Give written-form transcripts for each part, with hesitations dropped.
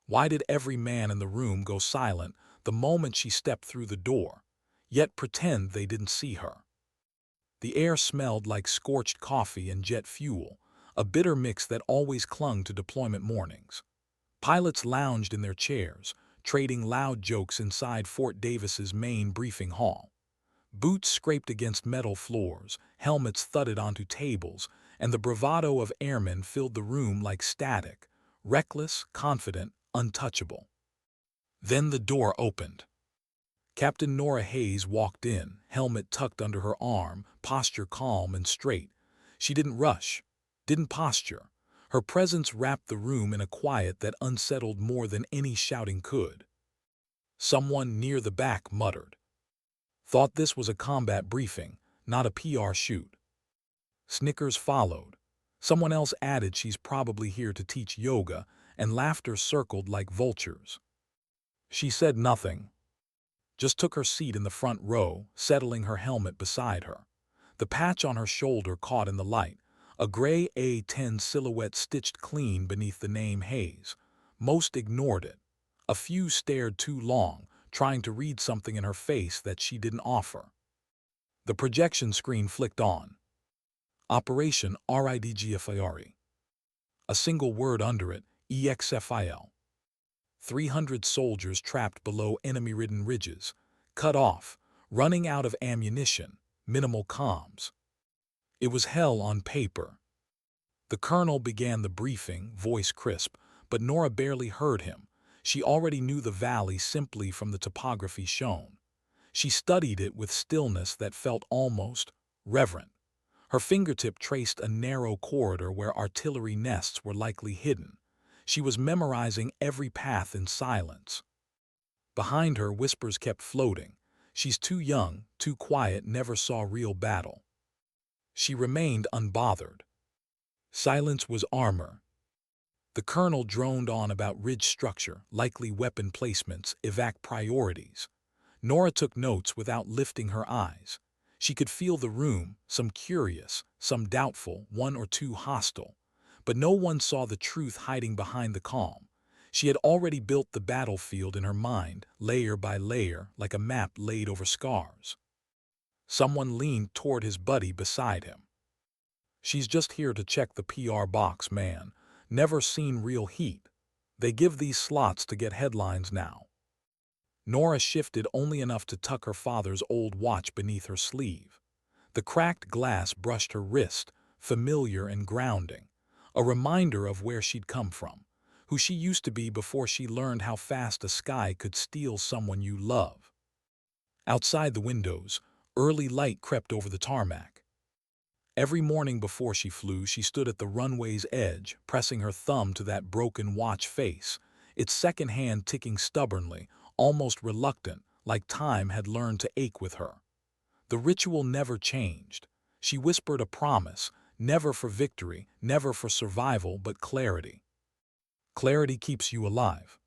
Why did every man in the room go silent the moment she stepped through the door, yet pretend they didn't see her? The air smelled like scorched coffee and jet fuel, a bitter mix that always clung to deployment mornings. Pilots lounged in their chairs, trading loud jokes inside Fort Davis's main briefing hall. Boots scraped against metal floors, helmets thudded onto tables, and the bravado of airmen filled the room like static, reckless, confident, untouchable. Then the door opened. Captain Norah Hayes walked in, helmet tucked under her arm, posture calm and straight. She didn't rush, didn't posture. Her presence wrapped the room in a quiet that unsettled more than any shouting could. Someone near the back muttered. Thought this was a combat briefing, not a PR shoot. Snickers followed. Someone else added she's probably here to teach yoga, and laughter circled like vultures. She said nothing, just took her seat in the front row, settling her helmet beside her. The patch on her shoulder caught in the light, a gray A-10 silhouette stitched clean beneath the name Hayes. Most ignored it. A few stared too long, trying to read something in her face that she didn't offer. The projection screen flicked on. Operation RIDGFIRE. A single word under it, EXFIL. 300 soldiers trapped below enemy-ridden ridges, cut off, running out of ammunition, minimal comms. It was hell on paper. The colonel began the briefing, voice crisp, but Norah barely heard him. She already knew the valley simply from the topography shown. She studied it with stillness that felt almost reverent. Her fingertip traced a narrow corridor where artillery nests were likely hidden. She was memorizing every path in silence. Behind her, whispers kept floating. She's too young, too quiet, never saw real battle. She remained unbothered. Silence was armor. The colonel droned on about ridge structure, likely weapon placements, evac priorities. Norah took notes without lifting her eyes. She could feel the room, some curious, some doubtful, one or two hostile. But no one saw the truth hiding behind the calm. She had already built the battlefield in her mind, layer by layer, like a map laid over scars. Someone leaned toward his buddy beside him. She's just here to check the PR box, man. Never seen real heat. They give these slots to get headlines now. Norah shifted only enough to tuck her father's old watch beneath her sleeve. The cracked glass brushed her wrist, familiar and grounding. A reminder of where she'd come from, who she used to be before she learned how fast a sky could steal someone you love. Outside the windows, early light crept over the tarmac. Every morning before she flew, she stood at the runway's edge, pressing her thumb to that broken watch face, its second hand ticking stubbornly, almost reluctant, like time had learned to ache with her. The ritual never changed. She whispered a promise, never for victory, never for survival, but clarity. Clarity keeps you alive.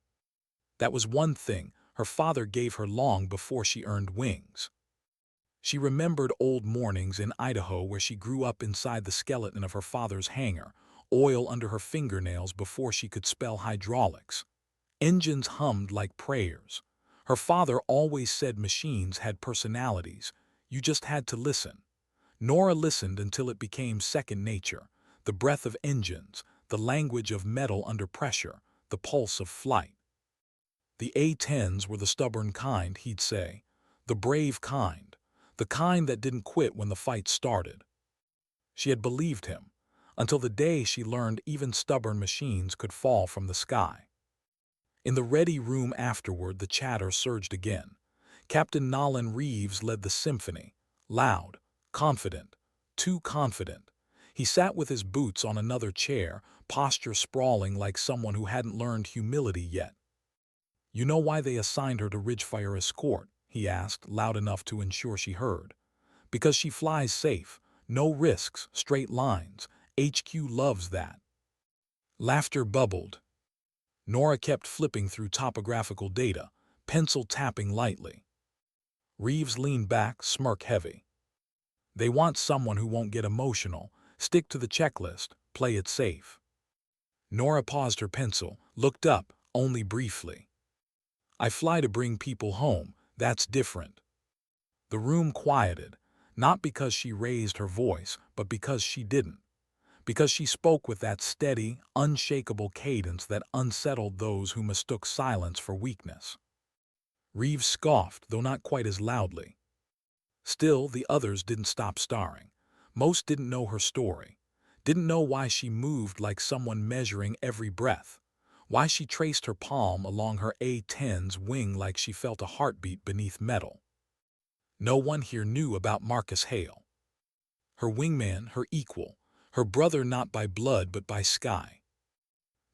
That was one thing her father gave her long before she earned wings. She remembered old mornings in Idaho where she grew up inside the skeleton of her father's hangar, oil under her fingernails before she could spell hydraulics. Engines hummed like prayers. Her father always said machines had personalities. You just had to listen. Norah listened until it became second nature, the breath of engines, the language of metal under pressure, the pulse of flight. The A-10s were the stubborn kind, he'd say, the brave kind, the kind that didn't quit when the fight started. She had believed him, until the day she learned even stubborn machines could fall from the sky. In the ready room afterward, the chatter surged again. Captain Nolan Reeves led the symphony, loud, confident, too confident. He sat with his boots on another chair, posture sprawling like someone who hadn't learned humility yet. You know why they assigned her to Ridgefire Escort? He asked, loud enough to ensure she heard. Because she flies safe, no risks, straight lines. HQ loves that. Laughter bubbled. Norah kept flipping through topographical data, pencil tapping lightly. Reeves leaned back, smirk heavy. They want someone who won't get emotional, stick to the checklist, play it safe. Norah paused her pencil, looked up, only briefly. I fly to bring people home, that's different. The room quieted, not because she raised her voice, but because she didn't. Because she spoke with that steady, unshakable cadence that unsettled those who mistook silence for weakness. Reeves scoffed, though not quite as loudly. Still, the others didn't stop staring. Most didn't know her story, didn't know why she moved like someone measuring every breath, why she traced her palm along her A-10's wing like she felt a heartbeat beneath metal. No one here knew about Marcus Hale. Her wingman, her equal, her brother not by blood but by sky.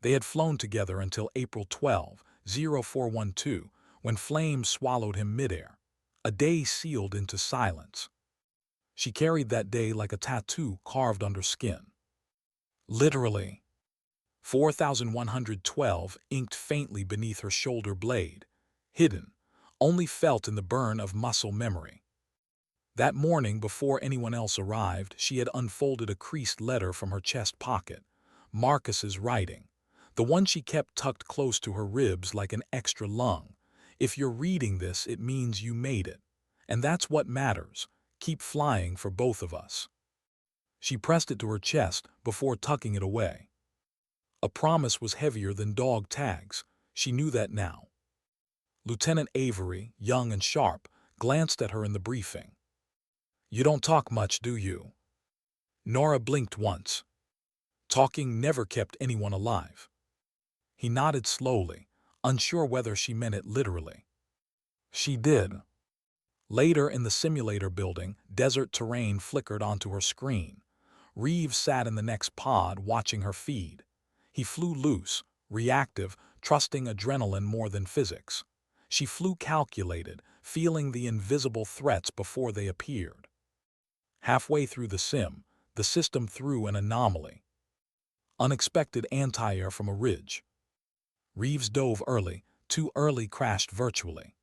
They had flown together until April 12, 0412, when flames swallowed him midair, a day sealed into silence. She carried that day like a tattoo carved under skin. Literally. 4112 inked faintly beneath her shoulder blade, hidden, only felt in the burn of muscle memory. That morning, before anyone else arrived, she had unfolded a creased letter from her chest pocket, Marcus's writing, the one she kept tucked close to her ribs like an extra lung. If you're reading this, it means you made it. And that's what matters. Keep flying for both of us. She pressed it to her chest before tucking it away. A promise was heavier than dog tags. She knew that now. Lieutenant Avery, young and sharp, glanced at her in the briefing. "You don't talk much, do you?" Norah blinked once. Talking never kept anyone alive. He nodded slowly, unsure whether she meant it literally. She did. Later in the simulator building, desert terrain flickered onto her screen. Reeves sat in the next pod watching her feed. He flew loose, reactive, trusting adrenaline more than physics. She flew calculated, feeling the invisible threats before they appeared. Halfway through the sim, the system threw an anomaly. Unexpected anti-air from a ridge. Reeves dove early, too early crashed virtually.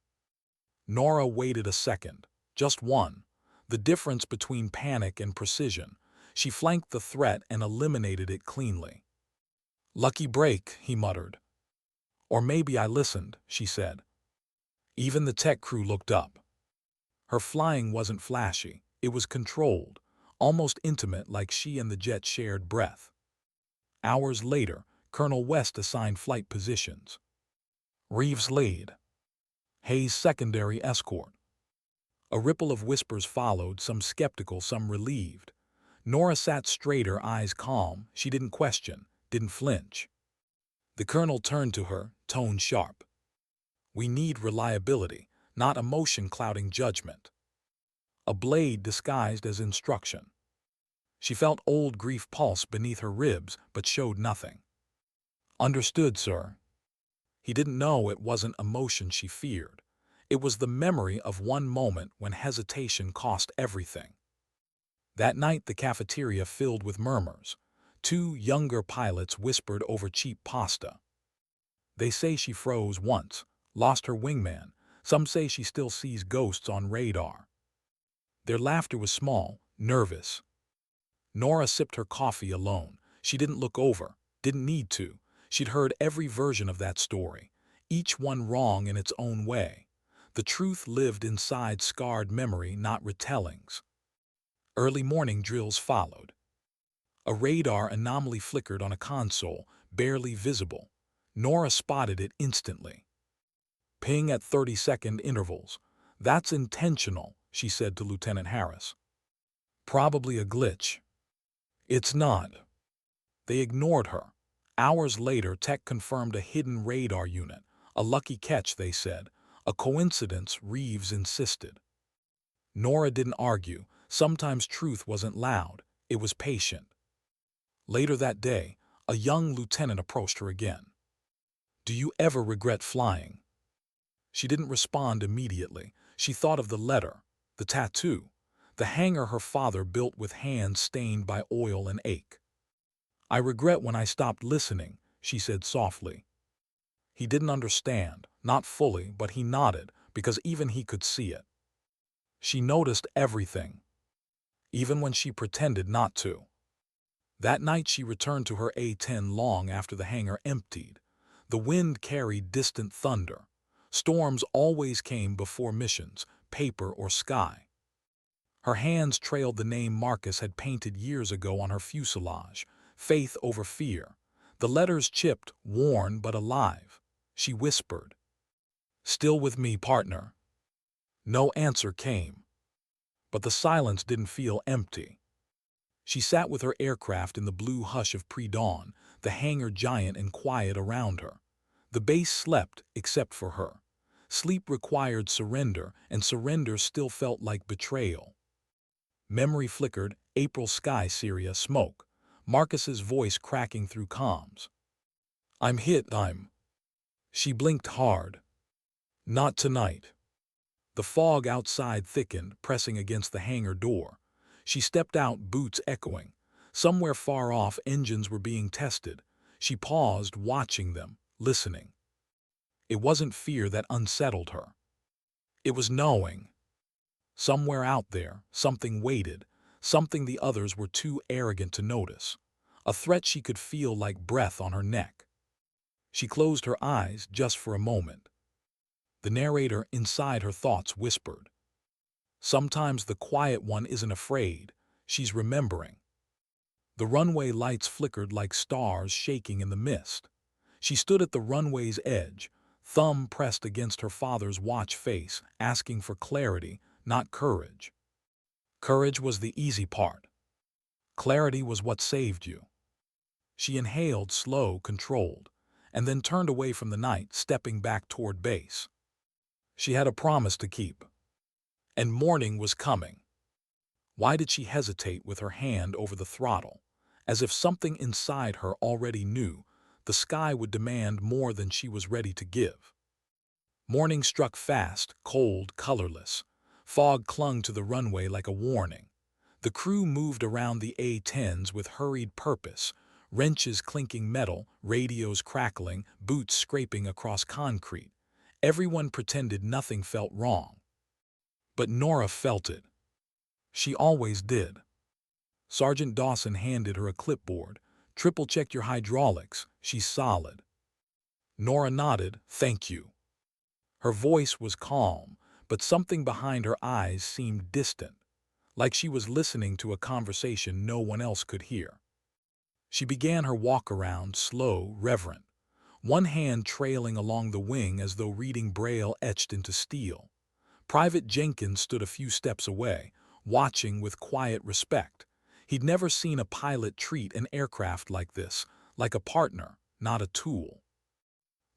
Norah waited a second, just one, the difference between panic and precision. She flanked the threat and eliminated it cleanly. "Lucky break," he muttered. "Or maybe I listened," she said. Even the tech crew looked up. Her flying wasn't flashy, it was controlled, almost intimate, like she and the jet shared breath. Hours later, Colonel West assigned flight positions. Reeves lead. Hayes secondary escort. A ripple of whispers followed, some skeptical, some relieved. Norah sat straighter, eyes calm. She didn't question, didn't flinch. The colonel turned to her, tone sharp. "We need reliability, not emotion clouding judgment." A blade disguised as instruction. She felt old grief pulse beneath her ribs, but showed nothing. "Understood, sir." He didn't know it wasn't emotion she feared. It was the memory of one moment when hesitation cost everything. That night, the cafeteria filled with murmurs. Two younger pilots whispered over cheap pasta. They say she froze once, lost her wingman. Some say she still sees ghosts on radar. Their laughter was small, nervous. Norah sipped her coffee alone. She didn't look over, didn't need to. She'd heard every version of that story, each one wrong in its own way. The truth lived inside scarred memory, not retellings. Early morning drills followed. A radar anomaly flickered on a console, barely visible. Norah spotted it instantly. "Ping at 30-second intervals. That's intentional," she said to Lieutenant Harris. "Probably a glitch." "It's not." They ignored her. Hours later, tech confirmed a hidden radar unit. A lucky catch, they said. A coincidence, Reeves insisted. Norah didn't argue. Sometimes truth wasn't loud, it was patient. Later that day, a young lieutenant approached her again. "Do you ever regret flying?" She didn't respond immediately. She thought of the letter, the tattoo, the hangar her father built with hands stained by oil and ache. "I regret when I stopped listening," she said softly. He didn't understand, not fully, but he nodded, because even he could see it. She noticed everything, even when she pretended not to. That night she returned to her A-10 long after the hangar emptied. The wind carried distant thunder. Storms always came before missions, paper or sky. Her hands trailed the name Marcus had painted years ago on her fuselage, faith over fear. The letters chipped, worn but alive. She whispered, "Still with me, partner." No answer came, but the silence didn't feel empty. She sat with her aircraft in the blue hush of pre-dawn, the hangar giant and quiet around her. The base slept, except for her. Sleep required surrender, and surrender still felt like betrayal. Memory flickered, April sky, Syria, smoke. Marcus's voice cracking through comms. "I'm hit, I'm." She blinked hard. "Not tonight." The fog outside thickened, pressing against the hangar door. She stepped out, boots echoing. Somewhere far off, engines were being tested. She paused, watching them, listening. It wasn't fear that unsettled her. It was knowing. Somewhere out there, something waited, something the others were too arrogant to notice. A threat she could feel like breath on her neck. She closed her eyes just for a moment. The narrator inside her thoughts whispered, "Sometimes the quiet one isn't afraid, she's remembering." The runway lights flickered like stars shaking in the mist. She stood at the runway's edge, thumb pressed against her father's watch face, asking for clarity, not courage. Courage was the easy part. Clarity was what saved you. She inhaled, slow, controlled, and then turned away from the night, stepping back toward base. She had a promise to keep. And morning was coming. Why did she hesitate with her hand over the throttle? As if something inside her already knew the sky would demand more than she was ready to give. Morning struck fast, cold, colorless. Fog clung to the runway like a warning. The crew moved around the A-10s with hurried purpose, wrenches clinking metal, radios crackling, boots scraping across concrete. Everyone pretended nothing felt wrong. But Norah felt it. She always did. Sergeant Dawson handed her a clipboard. "Triple-checked your hydraulics. She's solid." Norah nodded, "Thank you." Her voice was calm, but something behind her eyes seemed distant, like she was listening to a conversation no one else could hear. She began her walk-around, slow, reverent, one hand trailing along the wing as though reading Braille etched into steel. Private Jenkins stood a few steps away, watching with quiet respect. He'd never seen a pilot treat an aircraft like this, like a partner, not a tool.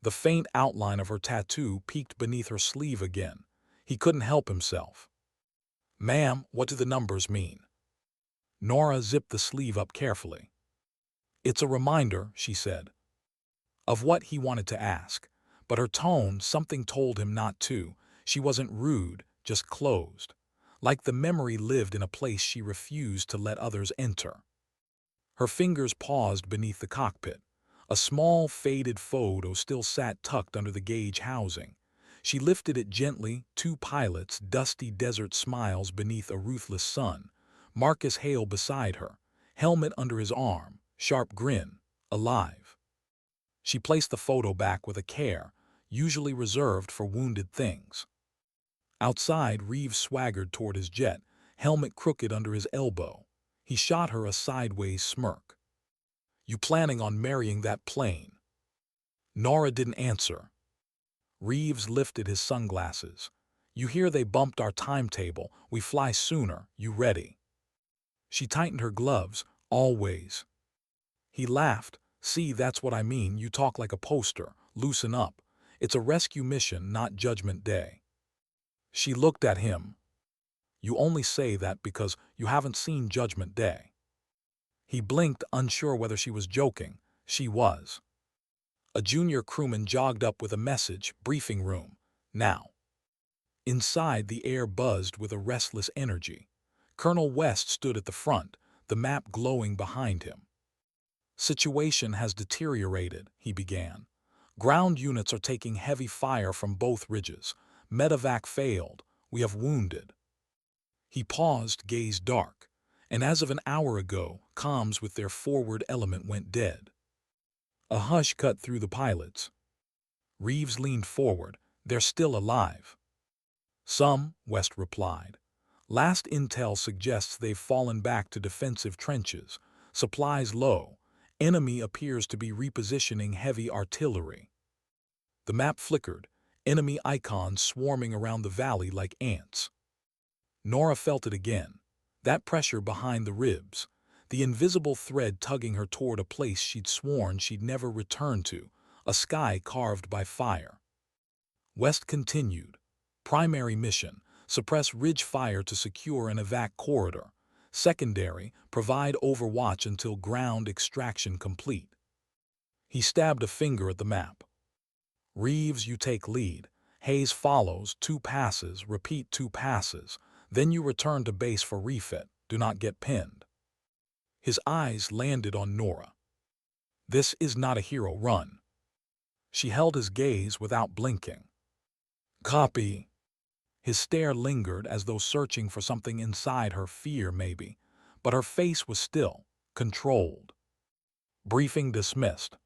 The faint outline of her tattoo peeked beneath her sleeve again. He couldn't help himself. "Ma'am, what do the numbers mean?" Norah zipped the sleeve up carefully. "It's a reminder," she said, of what he wanted to ask. But her tone, something told him not to. She wasn't rude, just closed. Like the memory lived in a place she refused to let others enter. Her fingers paused beneath the cockpit. A small, faded photo still sat tucked under the gauge housing. She lifted it gently, two pilots, dusty desert smiles beneath a ruthless sun. Marcus Hale beside her, helmet under his arm, sharp grin, alive. She placed the photo back with a care, usually reserved for wounded things. Outside, Reeves swaggered toward his jet, helmet crooked under his elbow. He shot her a sideways smirk. "You planning on marrying that plane?" Norah didn't answer. Reeves lifted his sunglasses. "You hear they bumped our timetable. We fly sooner. You ready?" She tightened her gloves. "Always." He laughed. "See, that's what I mean. You talk like a poster. Loosen up. It's a rescue mission, not Judgment Day." She looked at him. "You only say that because you haven't seen Judgment Day." He blinked, unsure whether she was joking. She was. A junior crewman jogged up with a message, "Briefing room. Now." Inside, the air buzzed with a restless energy. Colonel West stood at the front, the map glowing behind him. "Situation has deteriorated," he began. "Ground units are taking heavy fire from both ridges. Medevac failed. We have wounded." He paused, gaze dark. And as of an hour ago, comms with their forward element went dead. A hush cut through the pilots. Reeves leaned forward. They're still alive. Some, West replied. Last intel suggests they've fallen back to defensive trenches. Supplies low. Enemy appears to be repositioning heavy artillery. The map flickered, enemy icons swarming around the valley like ants. Norah felt it again. That pressure behind the ribs. The invisible thread tugging her toward a place she'd sworn she'd never return to, a sky carved by fire. West continued. Primary mission, suppress ridge fire to secure an evac corridor. Secondary, provide overwatch until ground extraction complete. He stabbed a finger at the map. Reeves, you take lead. Hayes follows, 2 passes, repeat 2 passes. Then you return to base for refit. Do not get pinned. His eyes landed on Norah. This is not a hero run. She held his gaze without blinking. Copy. His stare lingered as though searching for something inside her, fear maybe, but her face was still, controlled. Briefing dismissed.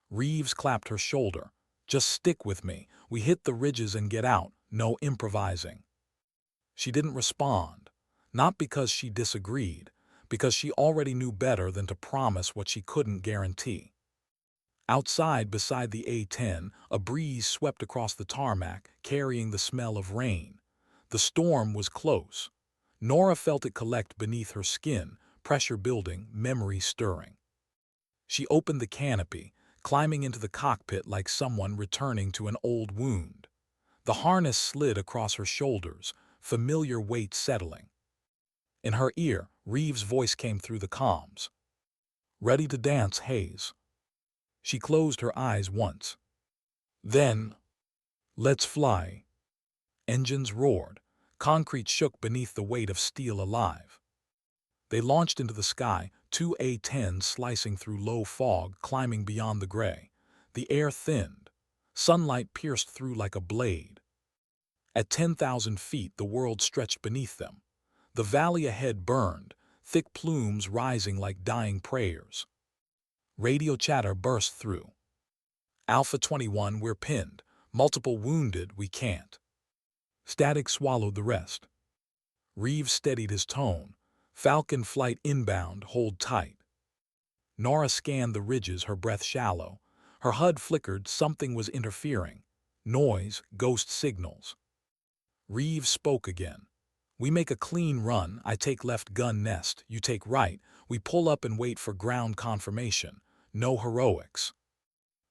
Reeves clapped her shoulder. Just stick with me. We hit the ridges and get out. No improvising. She didn't respond, not because she disagreed, because she already knew better than to promise what she couldn't guarantee. Outside beside the A-10, a breeze swept across the tarmac, carrying the smell of rain. The storm was close. Norah felt it collect beneath her skin, pressure building, memory stirring. She opened the canopy, climbing into the cockpit like someone returning to an old wound. The harness slid across her shoulders, familiar weight settling. In her ear, Reeves' voice came through the comms. Ready to dance, Hayes. She closed her eyes once. Then, let's fly. Engines roared. Concrete shook beneath the weight of steel alive. They launched into the sky, 2 A-10s slicing through low fog, climbing beyond the gray. The air thinned. Sunlight pierced through like a blade. At 10,000 feet, the world stretched beneath them. The valley ahead burned, thick plumes rising like dying prayers. Radio chatter burst through. Alpha 21, we're pinned. Multiple wounded, we can't. Static swallowed the rest. Reeves steadied his tone. Falcon flight inbound, hold tight. Norah scanned the ridges, her breath shallow. Her HUD flickered, something was interfering. Noise, ghost signals. Reeves spoke again. We make a clean run, I take left gun nest, you take right, we pull up and wait for ground confirmation. No heroics.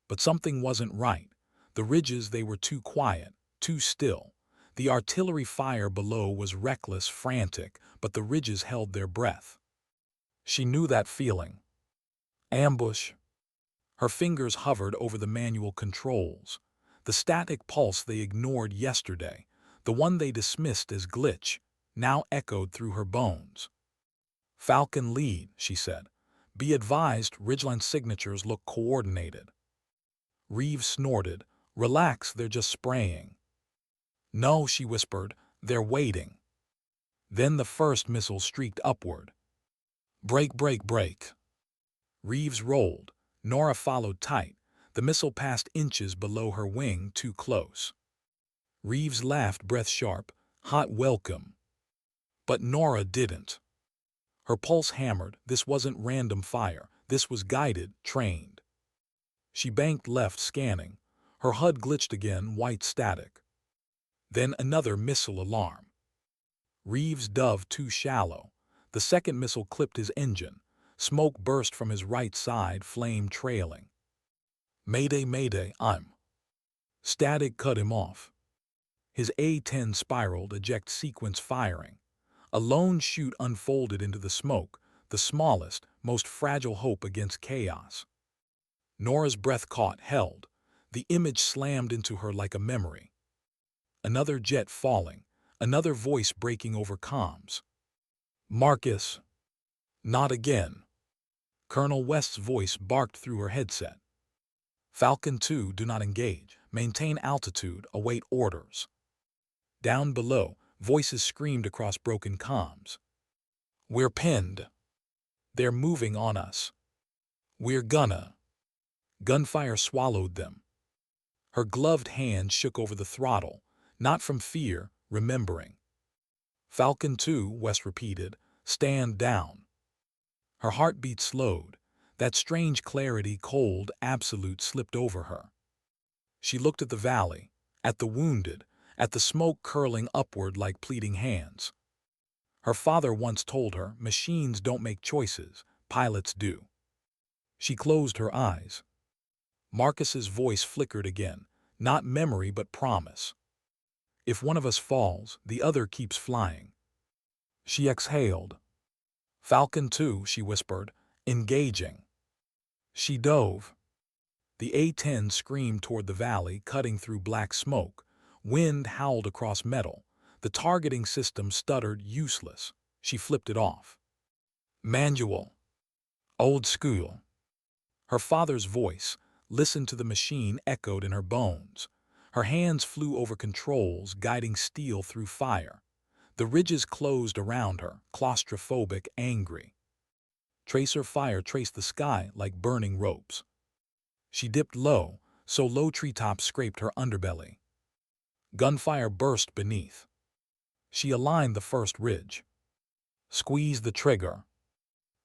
But something wasn't right. The ridges, they were too quiet, too still. The artillery fire below was reckless, frantic, but the ridges held their breath. She knew that feeling. Ambush. Her fingers hovered over the manual controls. The static pulse they ignored yesterday, the one they dismissed as glitch, now echoed through her bones. Falcon lead, she said. Be advised, ridgeline signatures look coordinated. Reeves snorted. Relax, they're just spraying. No, she whispered, they're waiting. Then the first missile streaked upward. Break, break, break. Reeves rolled. Norah followed tight. The missile passed inches below her wing, too close. Reeves laughed, breath sharp. Hot welcome. But Norah didn't. Her pulse hammered. This wasn't random fire. This was guided, trained. She banked left, scanning. Her HUD glitched again, white static. Then another missile alarm. Reeves dove too shallow. The second missile clipped his engine. Smoke burst from his right side, flame trailing. Mayday, mayday, I'm. Static cut him off. His A-10 spiraled, eject sequence firing. A lone chute unfolded into the smoke, the smallest, most fragile hope against chaos. Norah's breath caught, held. The image slammed into her like a memory. Another jet falling, another voice breaking over comms. Marcus. Not again. Colonel West's voice barked through her headset. Falcon 2, do not engage. Maintain altitude, await orders. Down below, voices screamed across broken comms. We're pinned. They're moving on us. We're gonna. Gunfire swallowed them. Her gloved hand shook over the throttle, not from fear, remembering. "Falcon 2, Wes repeated. "Stand down." Her heartbeat slowed. That strange clarity, cold, absolute, slipped over her. She looked at the valley, at the wounded, at the smoke curling upward like pleading hands. Her father once told her, "Machines don't make choices, pilots do." She closed her eyes. Marcus's voice flickered again, not memory but promise. "If one of us falls, the other keeps flying." She exhaled. "Falcon 2, she whispered, "engaging." She dove. The A-10 screamed toward the valley, cutting through black smoke. Wind howled across metal. The targeting system stuttered, useless. She flipped it off. "Manual. Old school." Her father's voice, listened to the machine, echoed in her bones. Her hands flew over controls, guiding steel through fire. The ridges closed around her, claustrophobic, angry. Tracer fire traced the sky like burning ropes. She dipped low, so low treetops scraped her underbelly. Gunfire burst beneath. She aligned the first ridge. Squeezed the trigger.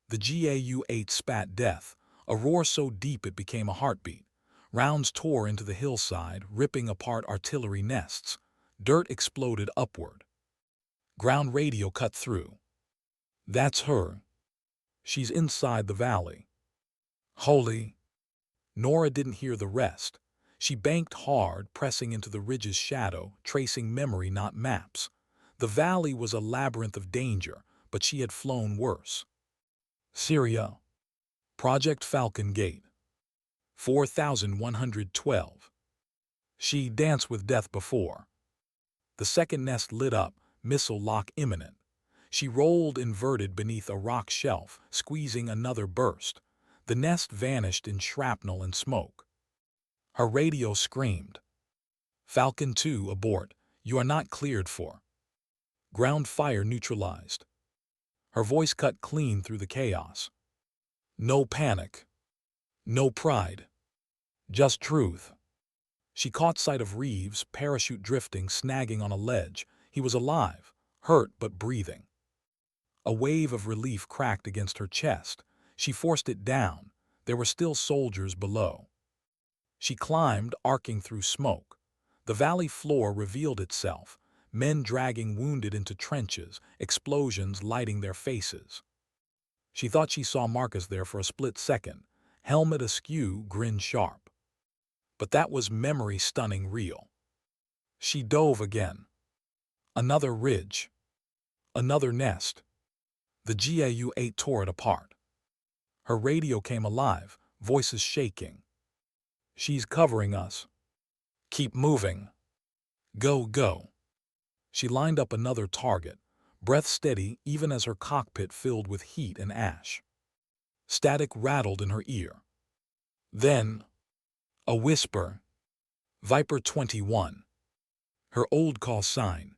The GAU-8 spat death, a roar so deep it became a heartbeat. Rounds tore into the hillside, ripping apart artillery nests. Dirt exploded upward. Ground radio cut through. "That's her. She's inside the valley." "Holy." Norah didn't hear the rest. She banked hard, pressing into the ridge's shadow, tracing memory, not maps. The valley was a labyrinth of danger, but she had flown worse. Syria. Project Falcon Gate. 4112. She danced with death before. The second nest lit up, missile lock imminent. She rolled inverted beneath a rock shelf, squeezing another burst. The nest vanished in shrapnel and smoke. Her radio screamed. "Falcon 2, abort. You are not cleared for." Ground fire neutralized. Her voice cut clean through the chaos. "No panic. No pride. Just truth." She caught sight of Reeves, parachute drifting, snagging on a ledge. He was alive, hurt but breathing. A wave of relief cracked against her chest. She forced it down. There were still soldiers below. She climbed, arcing through smoke. The valley floor revealed itself, men dragging wounded into trenches, explosions lighting their faces. She thought she saw Marcus there for a split second, helmet askew, grin sharp. But that was memory stunning real. She dove again. Another ridge. Another nest. The GAU-8 tore it apart. Her radio came alive, voices shaking. "She's covering us. Keep moving. Go, go." She lined up another target, breath steady even as her cockpit filled with heat and ash. Static rattled in her ear. Then, a whisper. "Viper 21. Her old call sign.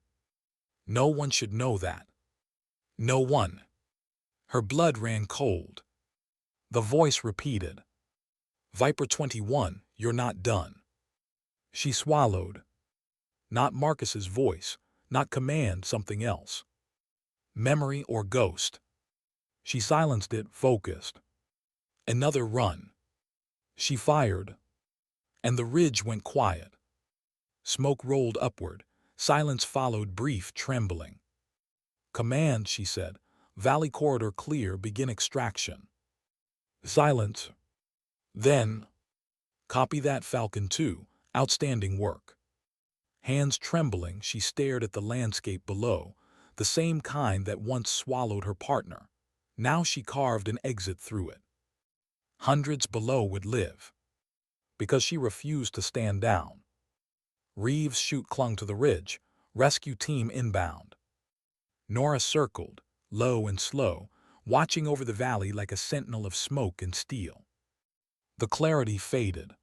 No one should know that. No one." Her blood ran cold. The voice repeated. "Viper 21, you're not done." She swallowed. Not Marcus's voice, not command, something else. Memory or ghost. She silenced it, focused. Another run. She fired. And the ridge went quiet. Smoke rolled upward. Silence followed, brief, trembling. "Command," she said. "Valley corridor clear, begin extraction." Silence. Then, "Copy that, Falcon 2. Outstanding work." Hands trembling, she stared at the landscape below, the same kind that once swallowed her partner. Now she carved an exit through it. Hundreds below would live. Because she refused to stand down. Reeves' chute clung to the ridge, rescue team inbound. Norah circled, low and slow, watching over the valley like a sentinel of smoke and steel. The clarity faded.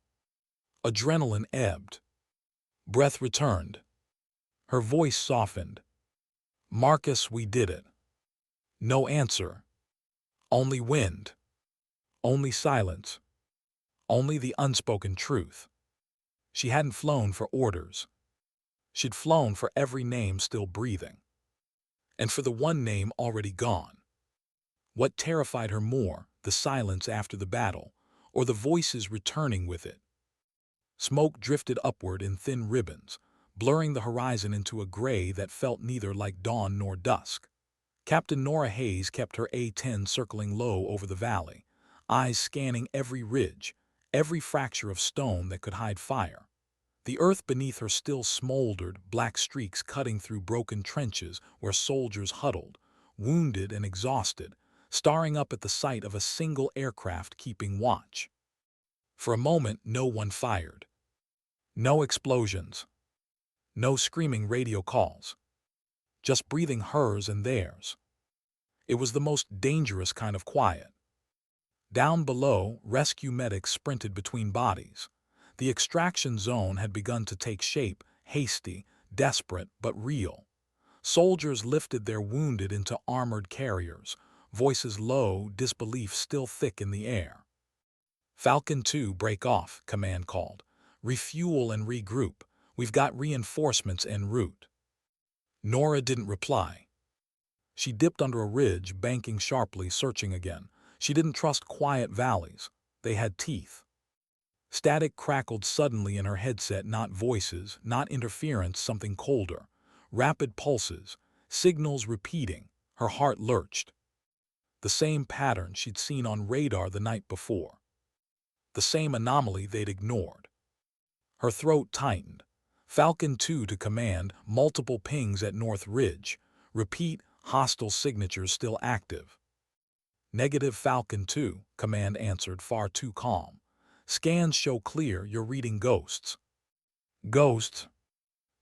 Adrenaline ebbed. Breath returned. Her voice softened. "Marcus, we did it." No answer. Only wind. Only silence. Only the unspoken truth. She hadn't flown for orders. She'd flown for every name still breathing. And for the one name already gone. What terrified her more, the silence after the battle, or the voices returning with it? Smoke drifted upward in thin ribbons, blurring the horizon into a gray that felt neither like dawn nor dusk. Captain Norah Hayes kept her A-10 circling low over the valley, eyes scanning every ridge, every fracture of stone that could hide fire. The earth beneath her still smoldered, black streaks cutting through broken trenches where soldiers huddled, wounded and exhausted, staring up at the sight of a single aircraft keeping watch. For a moment, no one fired. No explosions. No screaming radio calls. Just breathing hers and theirs. It was the most dangerous kind of quiet. Down below, rescue medics sprinted between bodies. The extraction zone had begun to take shape, hasty, desperate, but real. Soldiers lifted their wounded into armored carriers, voices low, disbelief still thick in the air. Falcon 2, break off, command called. Refuel and regroup. We've got reinforcements en route. Norah didn't reply. She dipped under a ridge, banking sharply, searching again. She didn't trust quiet valleys. They had teeth. Static crackled suddenly in her headset, not voices, not interference, something colder. Rapid pulses, signals repeating. Her heart lurched. The same pattern she'd seen on radar the night before. The same anomaly they'd ignored. Her throat tightened. Falcon 2 to command, multiple pings at North Ridge. Repeat, hostile signatures still active. Negative Falcon 2, command answered, far too calm. Scans show clear, you're reading ghosts. Ghosts?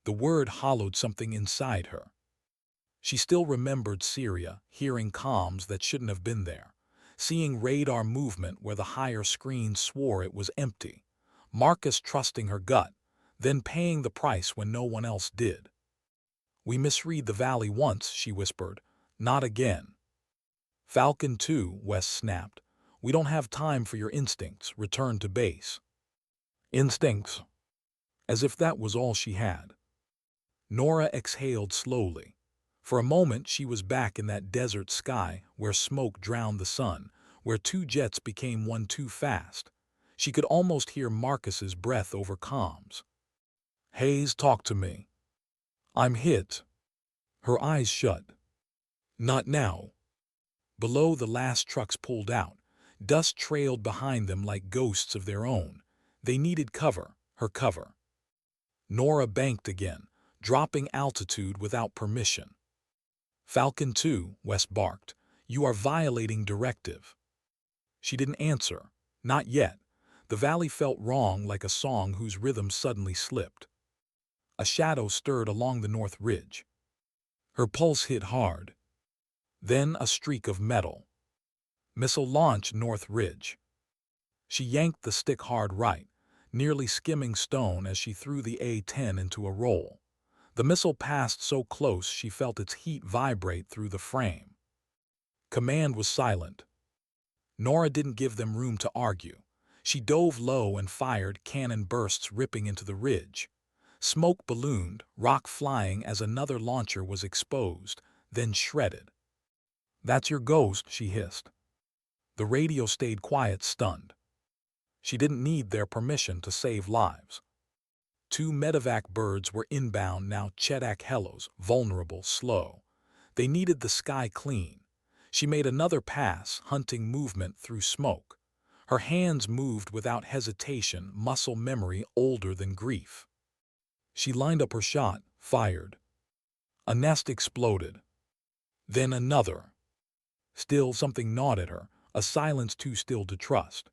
The word hollowed something inside her. She still remembered Syria, hearing comms that shouldn't have been there. Seeing radar movement where the higher screen swore it was empty. Marcus trusting her gut, then paying the price when no one else did. We misread the valley once, she whispered. Not again. Falcon 2, West snapped. We don't have time for your instincts. Return to base. Instincts? As if that was all she had. Norah exhaled slowly. For a moment she was back in that desert sky where smoke drowned the sun, where two jets became one too fast. She could almost hear Marcus's breath over comms. Hayes, talk to me. I'm hit. Her eyes shut. Not now. Below, the last trucks pulled out. Dust trailed behind them like ghosts of their own. They needed cover, her cover. Norah banked again, dropping altitude without permission. Falcon 2, West barked. You are violating directive. She didn't answer. Not yet. The valley felt wrong, like a song whose rhythm suddenly slipped. A shadow stirred along the north ridge. Her pulse hit hard. Then a streak of metal. Missile launch, North Ridge. She yanked the stick hard right, nearly skimming stone as she threw the A-10 into a roll. The missile passed so close she felt its heat vibrate through the frame. Command was silent. Norah didn't give them room to argue. She dove low and fired, cannon bursts ripping into the ridge. Smoke ballooned, rock flying as another launcher was exposed, then shredded. That's your ghost, she hissed. The radio stayed quiet, stunned. She didn't need their permission to save lives. Two medevac birds were inbound now, Chedak Hellos, vulnerable, slow. They needed the sky clean. She made another pass, hunting movement through smoke. Her hands moved without hesitation, muscle memory older than grief. She lined up her shot, fired. A nest exploded. Then another. Still something gnawed at her, a silence too still to trust.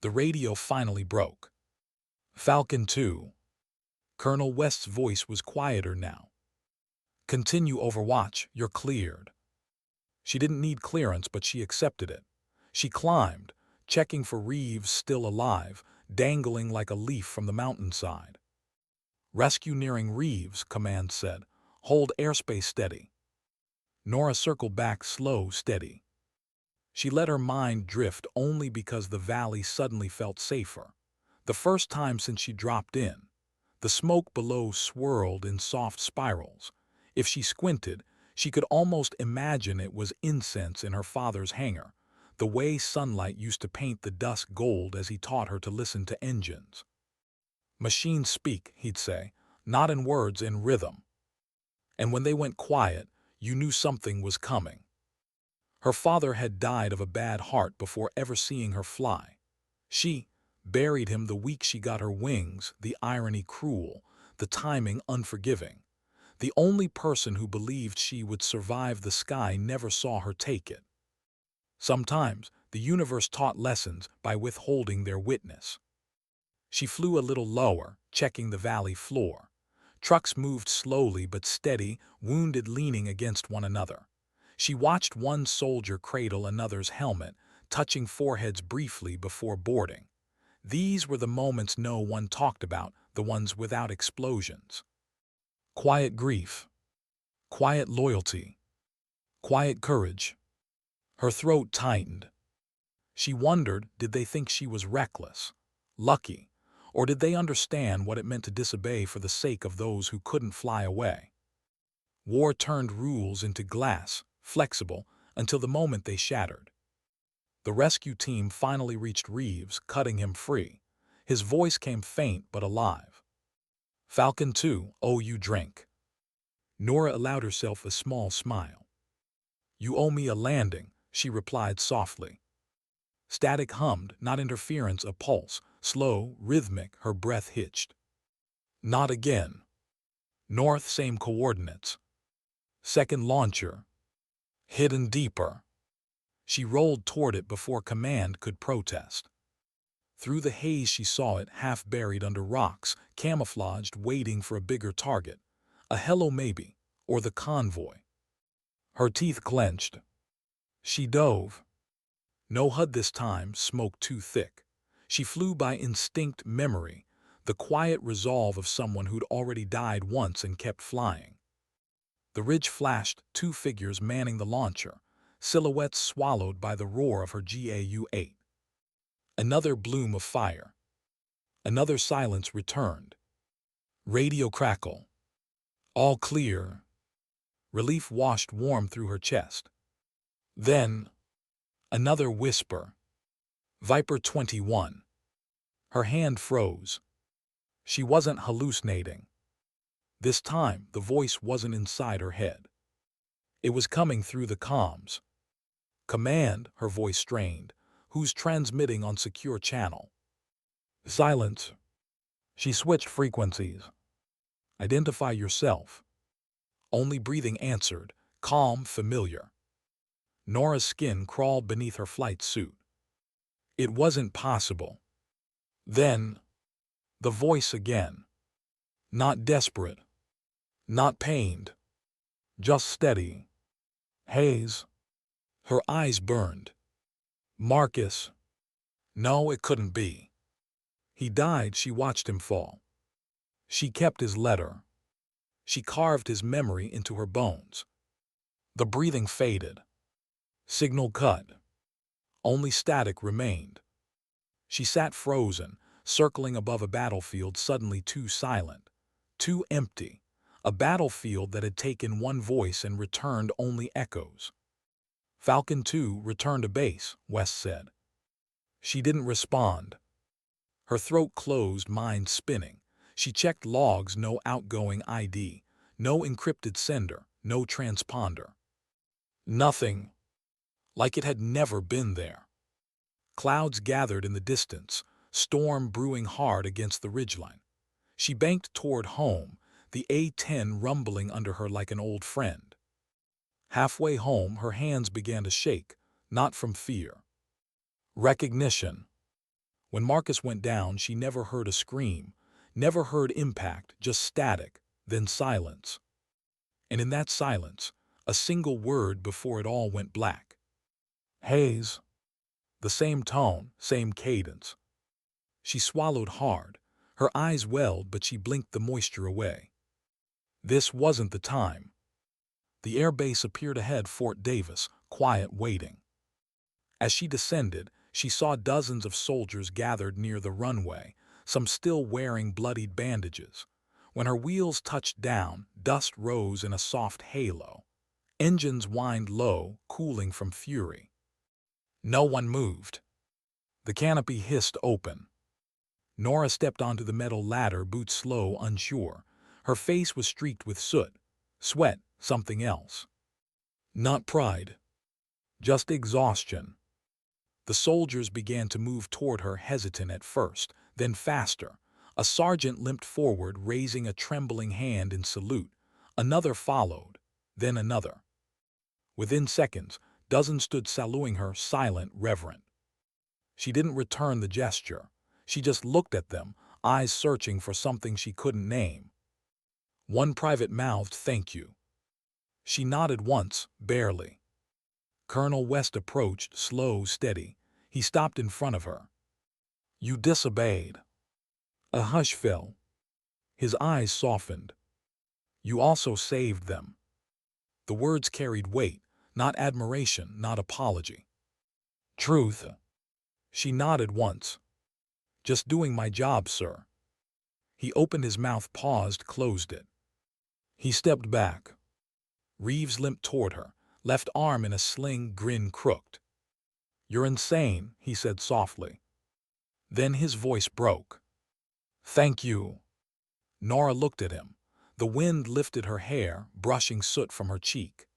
The radio finally broke. Falcon 2. Colonel West's voice was quieter now. Continue overwatch, you're cleared. She didn't need clearance, but she accepted it. She climbed, checking for Reeves still alive, dangling like a leaf from the mountainside. Rescue nearing Reeves, command said. Hold airspace steady. Norah circled back, slow, steady. She let her mind drift only because the valley suddenly felt safer. The first time since she dropped in. The smoke below swirled in soft spirals. If she squinted, she could almost imagine it was incense in her father's hangar, the way sunlight used to paint the dusk gold as he taught her to listen to engines. "Machines speak," he'd say, "not in words, in rhythm." And when they went quiet, you knew something was coming. Her father had died of a bad heart before ever seeing her fly. She buried him the week she got her wings, the irony cruel, the timing unforgiving. The only person who believed she would survive the sky never saw her take it. Sometimes the universe taught lessons by withholding their witness. She flew a little lower, checking the valley floor. Trucks moved slowly but steady, wounded leaning against one another. She watched one soldier cradle another's helmet, touching foreheads briefly before boarding. These were the moments no one talked about, the ones without explosions. Quiet grief, quiet loyalty, quiet courage. Her throat tightened. She wondered, did they think she was reckless, lucky, or did they understand what it meant to disobey for the sake of those who couldn't fly away? War turned rules into glass, flexible, until the moment they shattered. The rescue team finally reached Reeves, cutting him free. His voice came faint but alive. "Falcon 2, oh, you drink." Norah allowed herself a small smile. "You owe me a landing," she replied softly. Static hummed, not interference, a pulse, slow, rhythmic, her breath hitched. "Not again." "North, same coordinates." "Second launcher." "Hidden deeper." She rolled toward it before command could protest. Through the haze she saw it, half buried under rocks, camouflaged, waiting for a bigger target. A hello maybe, or the convoy. Her teeth clenched. She dove. No HUD this time, smoke too thick. She flew by instinct, memory, the quiet resolve of someone who'd already died once and kept flying. The ridge flashed, two figures manning the launcher, silhouettes swallowed by the roar of her GAU-8. Another bloom of fire. Another silence returned. Radio crackle. All clear. Relief washed warm through her chest. Then, another whisper. Viper 21. Her hand froze. She wasn't hallucinating. This time, the voice wasn't inside her head. It was coming through the comms. "Command," her voice strained. "Who's transmitting on secure channel?" Silence. She switched frequencies. "Identify yourself." Only breathing answered, calm, familiar. Norah's skin crawled beneath her flight suit. It wasn't possible. Then, the voice again. Not desperate. Not pained. Just steady. "Hayes." Her eyes burned. "Marcus." No, it couldn't be. He died, she watched him fall. She kept his letter. She carved his memory into her bones. The breathing faded. Signal cut. Only static remained. She sat frozen, circling above a battlefield suddenly too silent, too empty, a battlefield that had taken one voice and returned only echoes. "Falcon 2 returned to base," West said. She didn't respond. Her throat closed, mind spinning. She checked logs, no outgoing ID, no encrypted sender, no transponder. Nothing. Like it had never been there. Clouds gathered in the distance, storm brewing hard against the ridgeline. She banked toward home, the A-10 rumbling under her like an old friend. Halfway home, her hands began to shake, not from fear. Recognition. When Marcus went down, she never heard a scream, never heard impact, just static, then silence. And in that silence, a single word before it all went black. "Hayes." The same tone, same cadence. She swallowed hard. Her eyes welled, but she blinked the moisture away. This wasn't the time. The airbase appeared ahead, Fort Davis, quiet, waiting. As she descended, she saw dozens of soldiers gathered near the runway, some still wearing bloodied bandages. When her wheels touched down, dust rose in a soft halo. Engines whined low, cooling from fury. No one moved. The canopy hissed open. Norah stepped onto the metal ladder, boots slow, unsure. Her face was streaked with soot, sweat, something else. Not pride, just exhaustion. The soldiers began to move toward her, hesitant at first, then faster. A sergeant limped forward, raising a trembling hand in salute. Another followed, then another. Within seconds, dozens stood saluting her, silent, reverent. She didn't return the gesture. She just looked at them, eyes searching for something she couldn't name. One private mouthed, "Thank you." She nodded once, barely. Colonel West approached, slow, steady. He stopped in front of her. "You disobeyed." A hush fell. His eyes softened. "You also saved them." The words carried weight, not admiration, not apology. "Truth." She nodded once. "Just doing my job, sir." He opened his mouth, paused, closed it. He stepped back. Reeves limped toward her, left arm in a sling, grin crooked. "You're insane," he said softly. Then his voice broke. "Thank you." Norah looked at him. The wind lifted her hair, brushing soot from her cheek.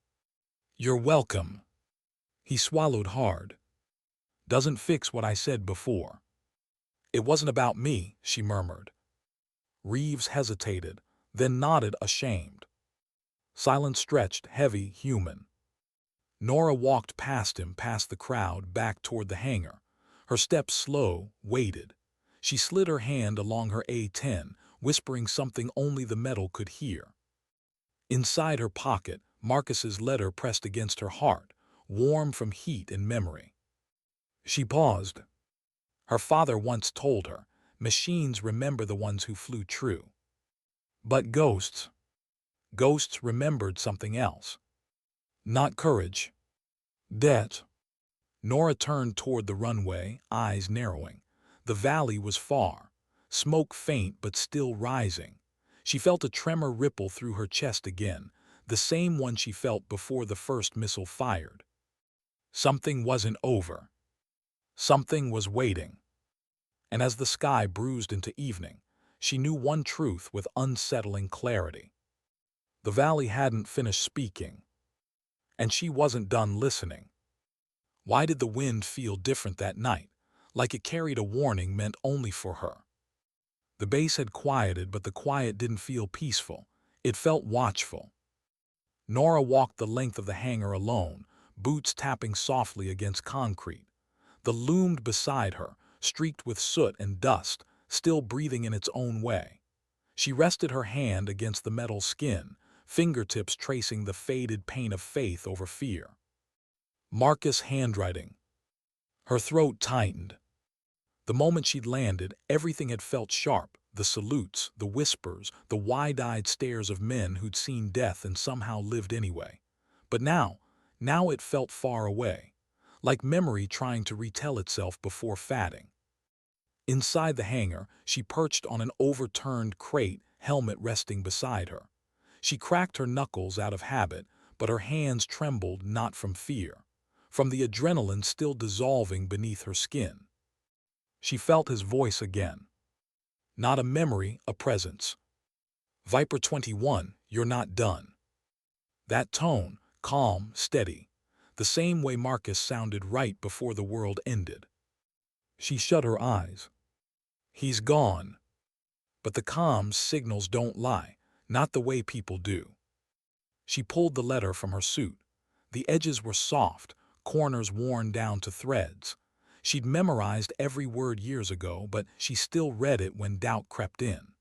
"You're welcome." He swallowed hard. "Doesn't fix what I said before." "It wasn't about me," she murmured. Reeves hesitated, then nodded, ashamed. Silence stretched, heavy, human. Norah walked past him, past the crowd, back toward the hangar. Her steps slow, weighted. She slid her hand along her A-10, whispering something only the metal could hear. Inside her pocket, Marcus's letter pressed against her heart, warm from heat and memory. She paused. Her father once told her, "Machines remember the ones who flew true." But ghosts remembered something else. Not courage. Debt. Norah turned toward the runway, eyes narrowing. The valley was far, smoke faint but still rising. She felt a tremor ripple through her chest again, the same one she felt before the first missile fired. Something wasn't over. Something was waiting. And as the sky bruised into evening, she knew one truth with unsettling clarity. The valley hadn't finished speaking. And she wasn't done listening. Why did the wind feel different that night, like it carried a warning meant only for her? The bass had quieted, but the quiet didn't feel peaceful. It felt watchful. Norah walked the length of the hangar alone, boots tapping softly against concrete. The loomed beside her, streaked with soot and dust, still breathing in its own way. She rested her hand against the metal skin, fingertips tracing the faded paint of faith over fear. Marcus' handwriting. Her throat tightened. The moment she'd landed, everything had felt sharp. The salutes, the whispers, the wide-eyed stares of men who'd seen death and somehow lived anyway. But now it felt far away, like memory trying to retell itself before fatting. Inside the hangar, she perched on an overturned crate, helmet resting beside her. She cracked her knuckles out of habit, but her hands trembled not from fear, from the adrenaline still dissolving beneath her skin. She felt his voice again. Not a memory, a presence. "Viper 21, you're not done." That tone, calm, steady, the same way Marcus sounded right before the world ended. She shut her eyes. He's gone. But the comms signals don't lie, not the way people do. She pulled the letter from her suit. The edges were soft, corners worn down to threads. She'd memorized every word years ago, but she still read it when doubt crept in.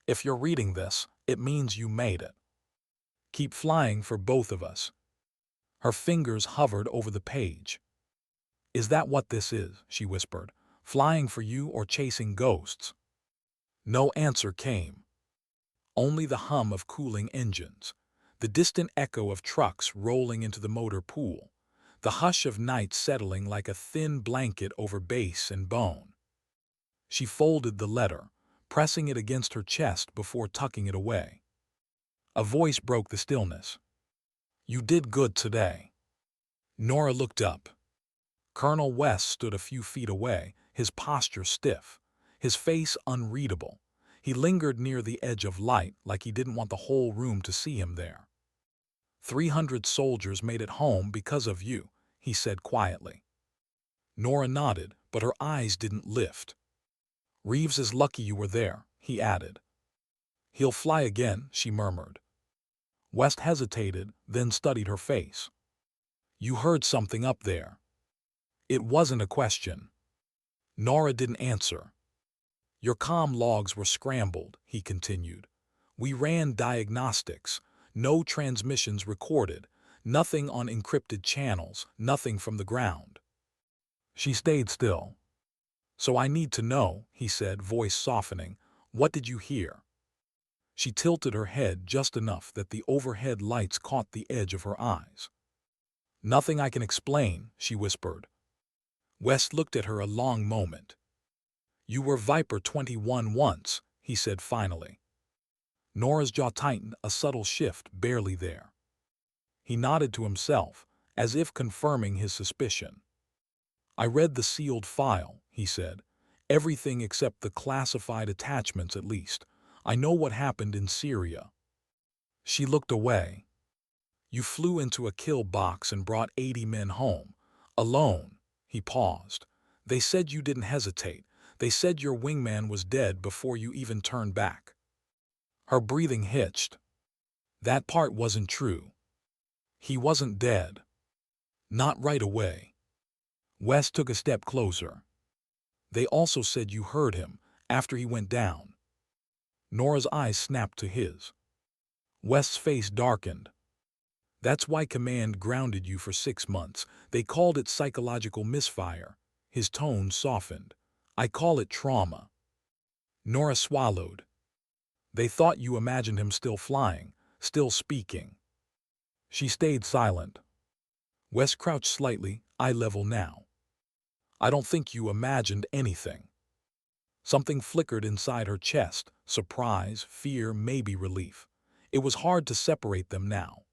"If you're reading this, it means you made it. Keep flying for both of us." Her fingers hovered over the page. "Is that what this is?" she whispered. "Flying for you or chasing ghosts?" No answer came. Only the hum of cooling engines, the distant echo of trucks rolling into the motor pool, the hush of night settling like a thin blanket over base and bone. She folded the letter, pressing it against her chest before tucking it away. A voice broke the stillness. "You did good today." Norah looked up. Colonel West stood a few feet away, his posture stiff, his face unreadable. He lingered near the edge of light like he didn't want the whole room to see him there. 300 soldiers made it home because of you, he said quietly. Norah nodded, but her eyes didn't lift. Reeves is lucky you were there, he added. He'll fly again, she murmured. West hesitated, then studied her face. You heard something up there. It wasn't a question. Norah didn't answer. Your comm logs were scrambled, he continued. We ran diagnostics. No transmissions recorded. Nothing on encrypted channels. Nothing from the ground. She stayed still. So I need to know, he said, voice softening. What did you hear? She tilted her head just enough that the overhead lights caught the edge of her eyes. Nothing I can explain, she whispered. West looked at her a long moment. You were Viper 21 once, he said finally. Norah's jaw tightened, a subtle shift barely there. He nodded to himself, as if confirming his suspicion. I read the sealed file, he said. Everything except the classified attachments at least. I know what happened in Syria. She looked away. You flew into a kill box and brought 80 men home. Alone. He paused. They said you didn't hesitate. They said your wingman was dead before you even turned back. Her breathing hitched. That part wasn't true. He wasn't dead. Not right away. West took a step closer. They also said you heard him after he went down. Norah's eyes snapped to his. West's face darkened. That's why Command grounded you for 6 months. They called it psychological misfire. His tone softened. I call it trauma. Norah swallowed. They thought you imagined him still flying, still speaking. She stayed silent. West crouched slightly, eye level now. I don't think you imagined anything. Something flickered inside her chest, surprise, fear, maybe relief. It was hard to separate them now.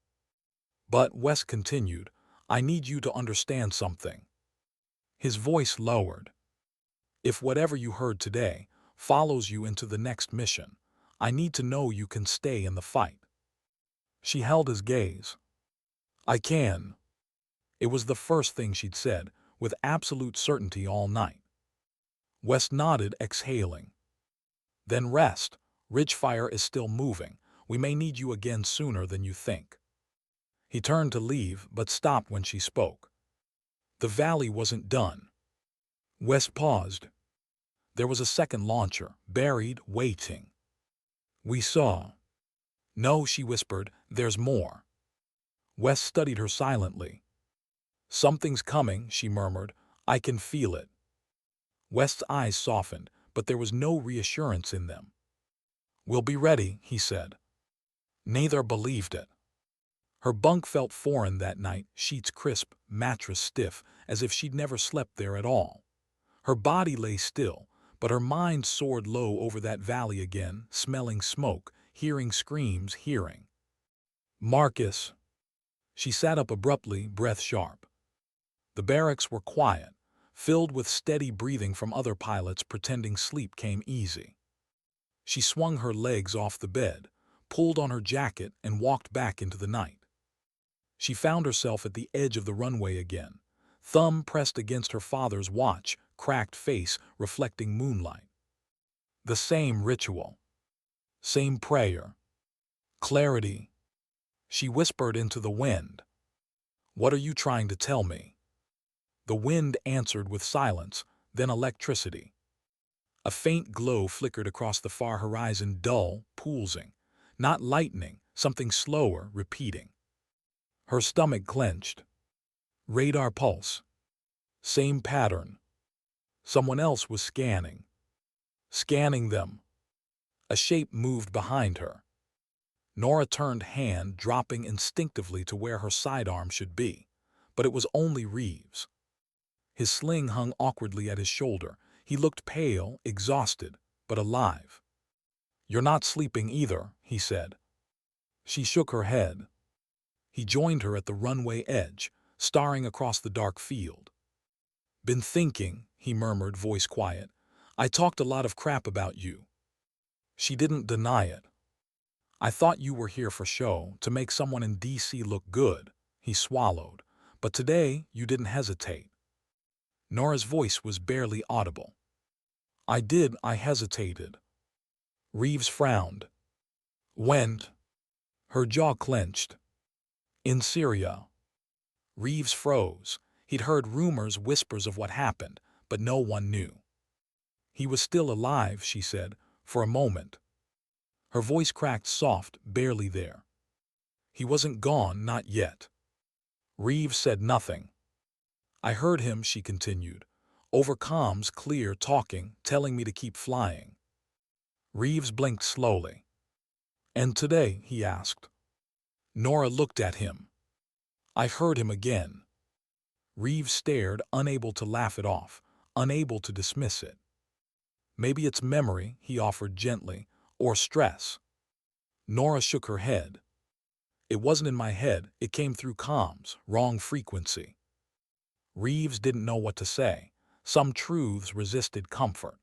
But, West continued, I need you to understand something. His voice lowered. If whatever you heard today follows you into the next mission, I need to know you can stay in the fight. She held his gaze. I can. It was the first thing she'd said, with absolute certainty all night. West nodded, exhaling. Then rest. Ridgefire is still moving. We may need you again sooner than you think. He turned to leave, but stopped when she spoke. The valley wasn't done. West paused. There was a second launcher, buried, waiting. We saw. No, she whispered, there's more. West studied her silently. Something's coming, she murmured. I can feel it. West's eyes softened, but there was no reassurance in them. We'll be ready, he said. Neither believed it. Her bunk felt foreign that night, sheets crisp, mattress stiff, as if she'd never slept there at all. Her body lay still, but her mind soared low over that valley again, smelling smoke, hearing screams, hearing. Marcus. She sat up abruptly, breath sharp. The barracks were quiet, filled with steady breathing from other pilots pretending sleep came easy. She swung her legs off the bed, pulled on her jacket, and walked back into the night. She found herself at the edge of the runway again, thumb pressed against her father's watch, cracked face reflecting moonlight. The same ritual. Same prayer. Clarity. She whispered into the wind. What are you trying to tell me? The wind answered with silence, then electricity. A faint glow flickered across the far horizon, dull, pulsing. Not lightning, something slower, repeating. Her stomach clenched. Radar pulse. Same pattern. Someone else was scanning. Scanning them. A shape moved behind her. Norah turned hand, dropping instinctively to where her sidearm should be. But it was only Reeves. His sling hung awkwardly at his shoulder, He looked pale, exhausted, but alive. "You're not sleeping either," he said. She shook her head. He joined her at the runway edge, staring across the dark field. "Been thinking," he murmured, voice quiet. "I talked a lot of crap about you." She didn't deny it. "I thought you were here for show, to make someone in DC look good," he swallowed. "But today you didn't hesitate." Norah's voice was barely audible. I hesitated." Reeves frowned. "When?" Her jaw clenched. "In Syria." Reeves froze. He'd heard rumors, whispers of what happened, but no one knew. "He was still alive," she said, "for a moment." Her voice cracked soft, barely there. "He wasn't gone, not yet." Reeves said nothing. "I heard him," she continued, "over comms, clear, talking, telling me to keep flying." Reeves blinked slowly. "And today?" he asked. Norah looked at him. "I heard him again." Reeves stared, unable to laugh it off, unable to dismiss it. "Maybe it's memory," he offered gently, "or stress." Norah shook her head. "It wasn't in my head, it came through comms, wrong frequency." Reeves didn't know what to say. Some truths resisted comfort.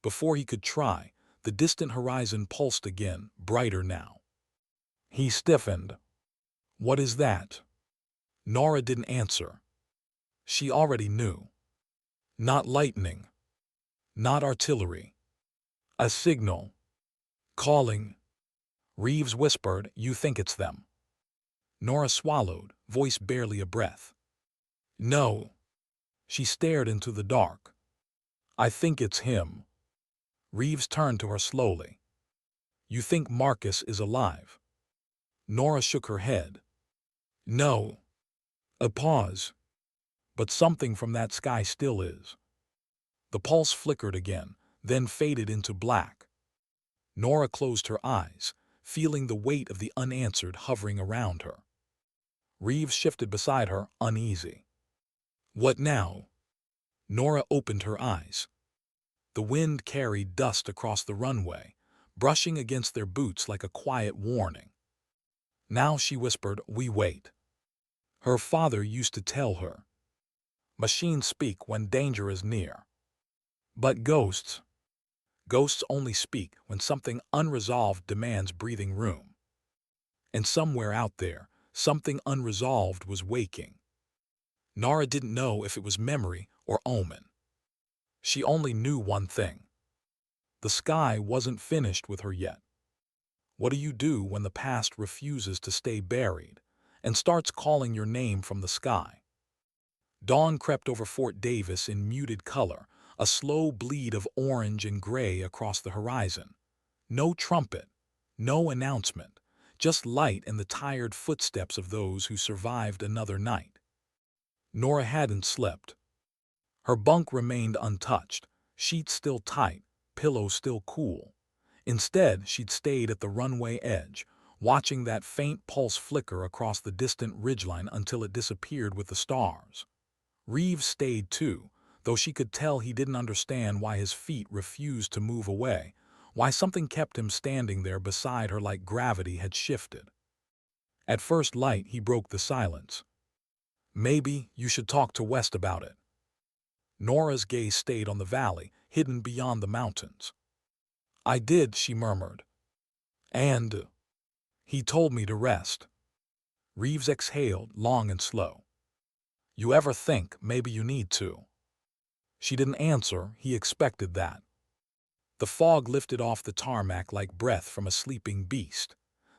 Before he could try, the distant horizon pulsed again, brighter now. He stiffened. "What is that?" Norah didn't answer. She already knew. "Not lightning. Not artillery. A signal. Calling." Reeves whispered, "You think it's them." Norah swallowed, voice barely a breath. "No." She stared into the dark. "I think it's him." Reeves turned to her slowly. "You think Marcus is alive?" Norah shook her head. "No." A pause. "But something from that sky still is." The pulse flickered again, then faded into black. Norah closed her eyes, feeling the weight of the unanswered hovering around her. Reeves shifted beside her, uneasy. "What now?" Norah opened her eyes. The wind carried dust across the runway, brushing against their boots like a quiet warning. "Now," she whispered, "we wait." Her father used to tell her, "Machines speak when danger is near." But ghosts only speak when something unresolved demands breathing room. And somewhere out there, something unresolved was waking. Norah didn't know if it was memory or omen. She only knew one thing. The sky wasn't finished with her yet. What do you do when the past refuses to stay buried and starts calling your name from the sky? Dawn crept over Fort Davis in muted color, a slow bleed of orange and gray across the horizon. No trumpet, no announcement, just light and the tired footsteps of those who survived another night. Norah hadn't slept. Her bunk remained untouched, sheets still tight, pillows still cool. Instead, she'd stayed at the runway edge, watching that faint pulse flicker across the distant ridgeline until it disappeared with the stars. Reeves stayed too, though she could tell he didn't understand why his feet refused to move away, why something kept him standing there beside her like gravity had shifted. At first light, he broke the silence. "Maybe you should talk to West about it." Norah's gaze stayed on the valley, hidden beyond the mountains. "I did," she murmured. "And he told me to rest." Reeves exhaled, long and slow. "You ever think maybe you need to?" She didn't answer. He expected that. The fog lifted off the tarmac like breath from a sleeping beast.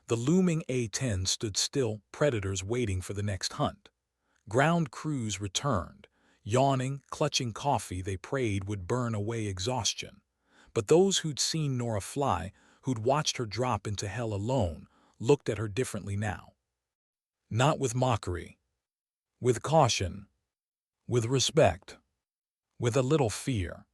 The looming A-10 stood still, predators waiting for the next hunt. Ground crews returned. Yawning, clutching coffee they prayed would burn away exhaustion. But those who'd seen Norah fly, who'd watched her drop into hell alone, looked at her differently now. Not with mockery. With caution. With respect. With a little fear.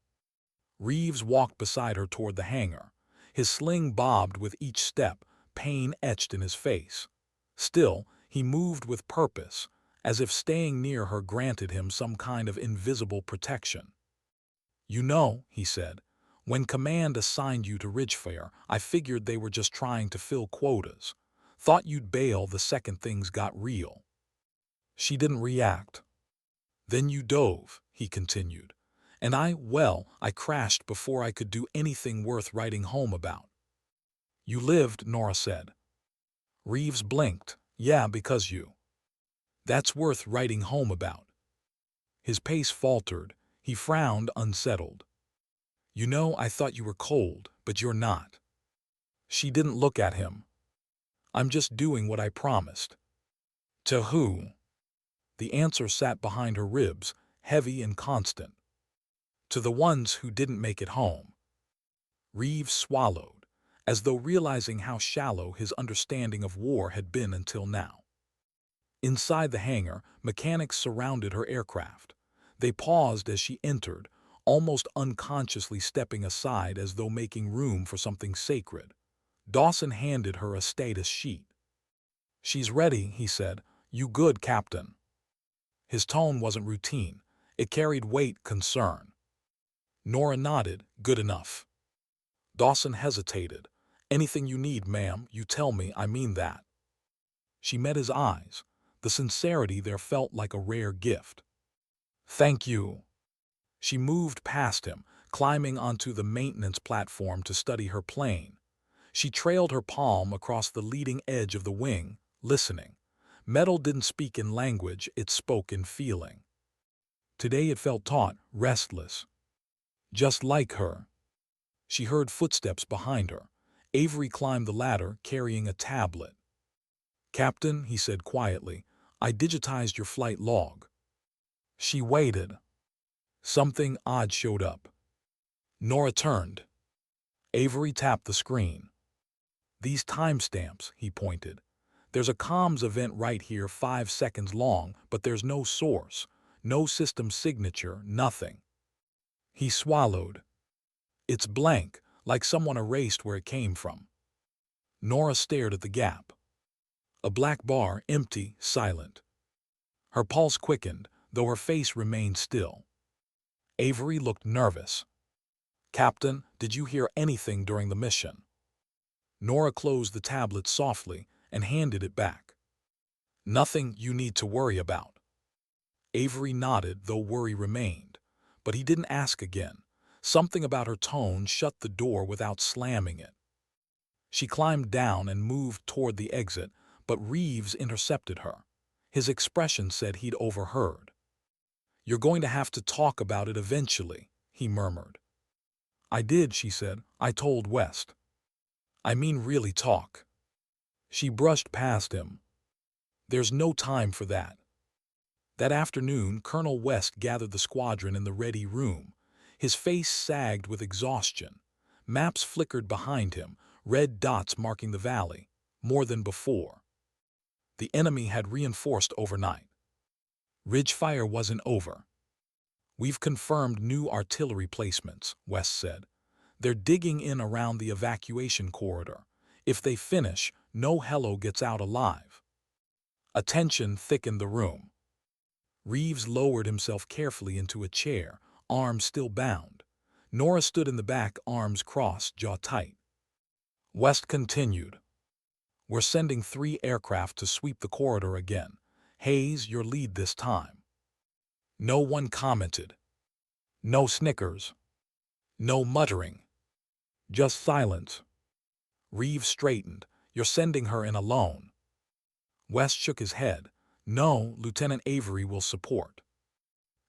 Reeves walked beside her toward the hangar. His sling bobbed with each step, pain etched in his face. Still, he moved with purpose, as if staying near her granted him some kind of invisible protection. You know, he said, when Command assigned you to Ridgefire, I figured they were just trying to fill quotas. Thought you'd bail the second things got real. She didn't react. Then you dove, he continued. And I crashed before I could do anything worth writing home about. You lived, Norah said. Reeves blinked. Yeah, because you. That's worth writing home about. His pace faltered. He frowned, unsettled. You know, I thought you were cold, but you're not. She didn't look at him. I'm just doing what I promised. To who? The answer sat behind her ribs, heavy and constant. To the ones who didn't make it home. Reeves swallowed, as though realizing how shallow his understanding of war had been until now. Inside the hangar, mechanics surrounded her aircraft. They paused as she entered, almost unconsciously stepping aside as though making room for something sacred. Dawson handed her a status sheet. She's ready, he said. You good, Captain? His tone wasn't routine. It carried weight, concern. Norah nodded. Good enough. Dawson hesitated. Anything you need, ma'am, you tell me, I mean that. She met his eyes. The sincerity there felt like a rare gift. Thank you. She moved past him, climbing onto the maintenance platform to study her plane. She trailed her palm across the leading edge of the wing, listening. Metal didn't speak in language, it spoke in feeling. Today it felt taut, restless. Just like her. She heard footsteps behind her. Avery climbed the ladder, carrying a tablet. Captain, he said quietly, I digitized your flight log. She waited. Something odd showed up. Norah turned. Avery tapped the screen. These timestamps, he pointed. There's a comms event right here 5 seconds long, but there's no source, no system signature, nothing. He swallowed. It's blank, like someone erased where it came from. Norah stared at the gap. A black bar, empty, silent. Her pulse quickened, though her face remained still. Avery looked nervous. Captain, did you hear anything during the mission? Norah closed the tablet softly and handed it back. Nothing you need to worry about. Avery nodded, though worry remained. But he didn't ask again. Something about her tone shut the door without slamming it. She climbed down and moved toward the exit, but Reeves intercepted her. His expression said he'd overheard. You're going to have to talk about it eventually, he murmured. I did, she said. I told West. I mean really talk. She brushed past him. There's no time for that. That afternoon, Colonel West gathered the squadron in the ready room. His face sagged with exhaustion. Maps flickered behind him, red dots marking the valley, more than before. The enemy had reinforced overnight. Ridgefire wasn't over. We've confirmed new artillery placements, West said. They're digging in around the evacuation corridor. If they finish, no Hello gets out alive. A tension thickened the room. Reeves lowered himself carefully into a chair, arms still bound. Norah stood in the back, arms crossed, jaw tight. West continued. We're sending 3 aircraft to sweep the corridor again. Hayes, your lead this time. No one commented. No snickers. No muttering. Just silence. Reeves straightened. You're sending her in alone. West shook his head. No, Lieutenant Avery will support.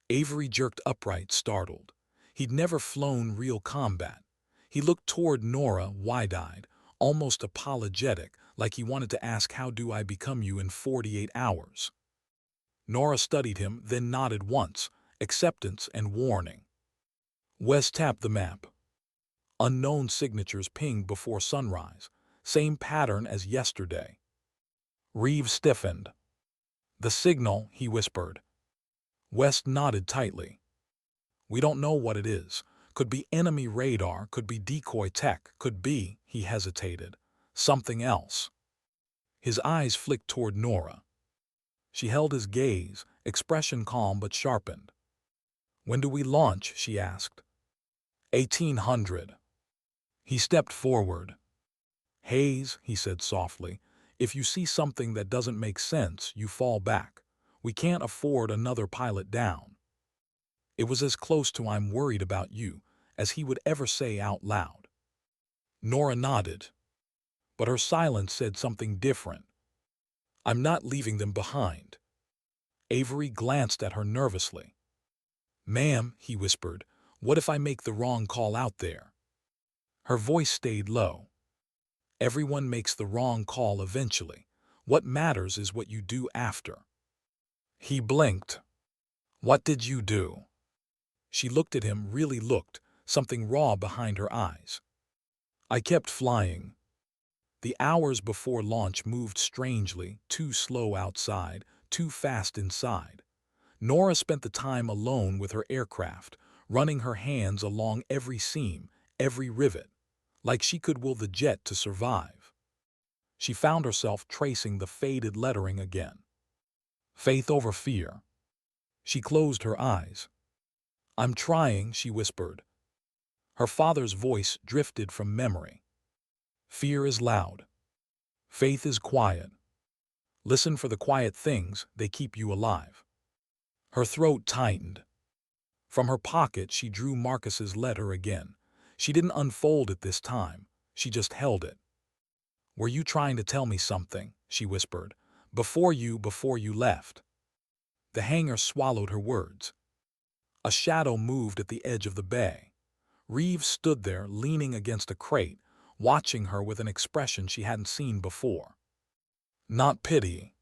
Avery jerked upright, startled. He'd never flown real combat. He looked toward Norah, wide-eyed, almost apologetic, like he wanted to ask, how do I become you in 48 hours? Norah studied him, then nodded once, acceptance and warning. West tapped the map. Unknown signatures pinged before sunrise, same pattern as yesterday. Reeves stiffened. The signal, he whispered. West nodded tightly. We don't know what it is. Could be enemy radar, could be decoy tech, could be, he hesitated, something else. His eyes flicked toward Norah. She held his gaze, expression calm but sharpened. When do we launch? She asked. 1800. He stepped forward. Hayes, he said softly, if you see something that doesn't make sense, you fall back. We can't afford another pilot down. It was as close to "I'm worried about you" as he would ever say out loud. Norah nodded, but her silence said something different. I'm not leaving them behind. Avery glanced at her nervously. Ma'am, he whispered, what if I make the wrong call out there? Her voice stayed low. Everyone makes the wrong call eventually. What matters is what you do after. He blinked. What did you do? She looked at him, really looked, something raw behind her eyes. I kept flying. The hours before launch moved strangely, too slow outside, too fast inside. Norah spent the time alone with her aircraft, running her hands along every seam, every rivet, like she could will the jet to survive. She found herself tracing the faded lettering again. Faith over fear. She closed her eyes. I'm trying, she whispered. Her father's voice drifted from memory. Fear is loud. Faith is quiet. Listen for the quiet things, they keep you alive. Her throat tightened. From her pocket, she drew Marcus's letter again. She didn't unfold it this time. She just held it. Were you trying to tell me something? She whispered. Before you left. The hangar swallowed her words. A shadow moved at the edge of the bay. Reeves stood there, leaning against a crate, watching her with an expression she hadn't seen before. Not pity.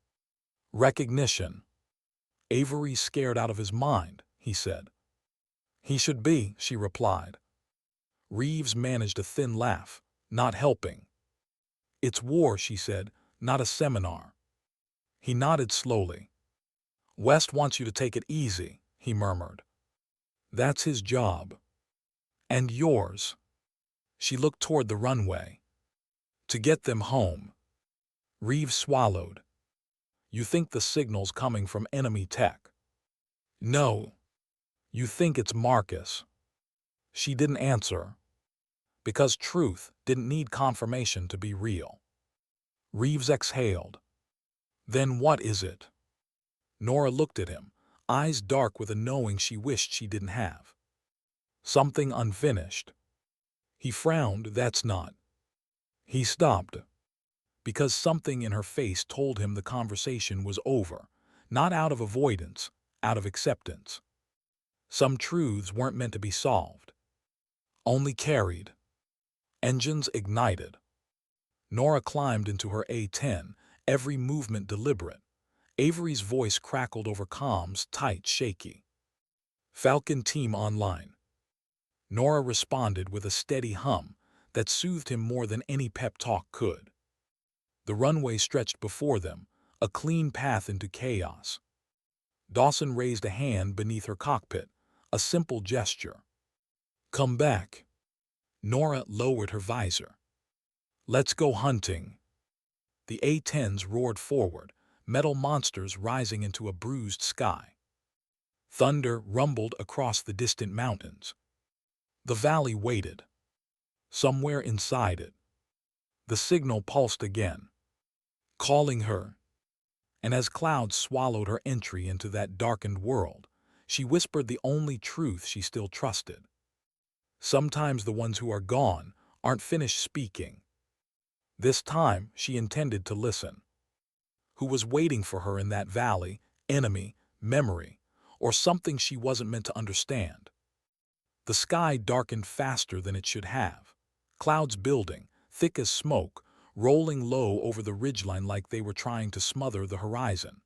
Recognition. Avery's scared out of his mind, he said. He should be, she replied. Reeves managed a thin laugh, not helping. It's war, she said, not a seminar. He nodded slowly. West wants you to take it easy, he murmured. That's his job. And yours. She looked toward the runway. To get them home. Reeves swallowed. You think the signal's coming from enemy tech? No. You think it's Marcus. She didn't answer. Because truth didn't need confirmation to be real. Reeves exhaled. Then what is it? Norah looked at him, eyes dark with a knowing she wished she didn't have. Something unfinished. He frowned, that's not. He stopped. Because something in her face told him the conversation was over, not out of avoidance, out of acceptance. Some truths weren't meant to be solved. Only carried. Engines ignited. Norah climbed into her A-10, every movement deliberate. Avery's voice crackled over comms, tight, shaky. Falcon team online. Norah responded with a steady hum that soothed him more than any pep talk could. The runway stretched before them, a clean path into chaos. Dawson raised a hand beneath her cockpit, a simple gesture. Come back. Norah lowered her visor. Let's go hunting. The A-10s roared forward, metal monsters rising into a bruised sky. Thunder rumbled across the distant mountains. The valley waited. Somewhere inside it, the signal pulsed again, calling her. And as clouds swallowed her entry into that darkened world, she whispered the only truth she still trusted. Sometimes the ones who are gone aren't finished speaking. This time she intended to listen. Who was waiting for her in that valley, enemy, memory, or something she wasn't meant to understand? The sky darkened faster than it should have. Clouds building, thick as smoke, rolling low over the ridgeline like they were trying to smother the horizon.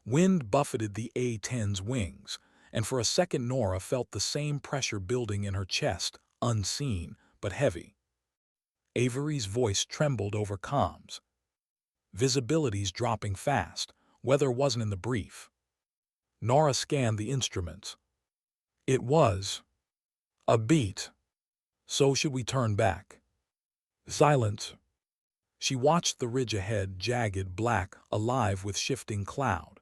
Wind buffeted the A-10's wings, and for a second Norah felt the same pressure building in her chest, unseen but heavy. Avery's voice trembled over comms. Visibility's dropping fast. Weather wasn't in the brief. Norah scanned the instruments. It was a beat. So should we turn back? Silence. She watched the ridge ahead, jagged, black, alive with shifting cloud.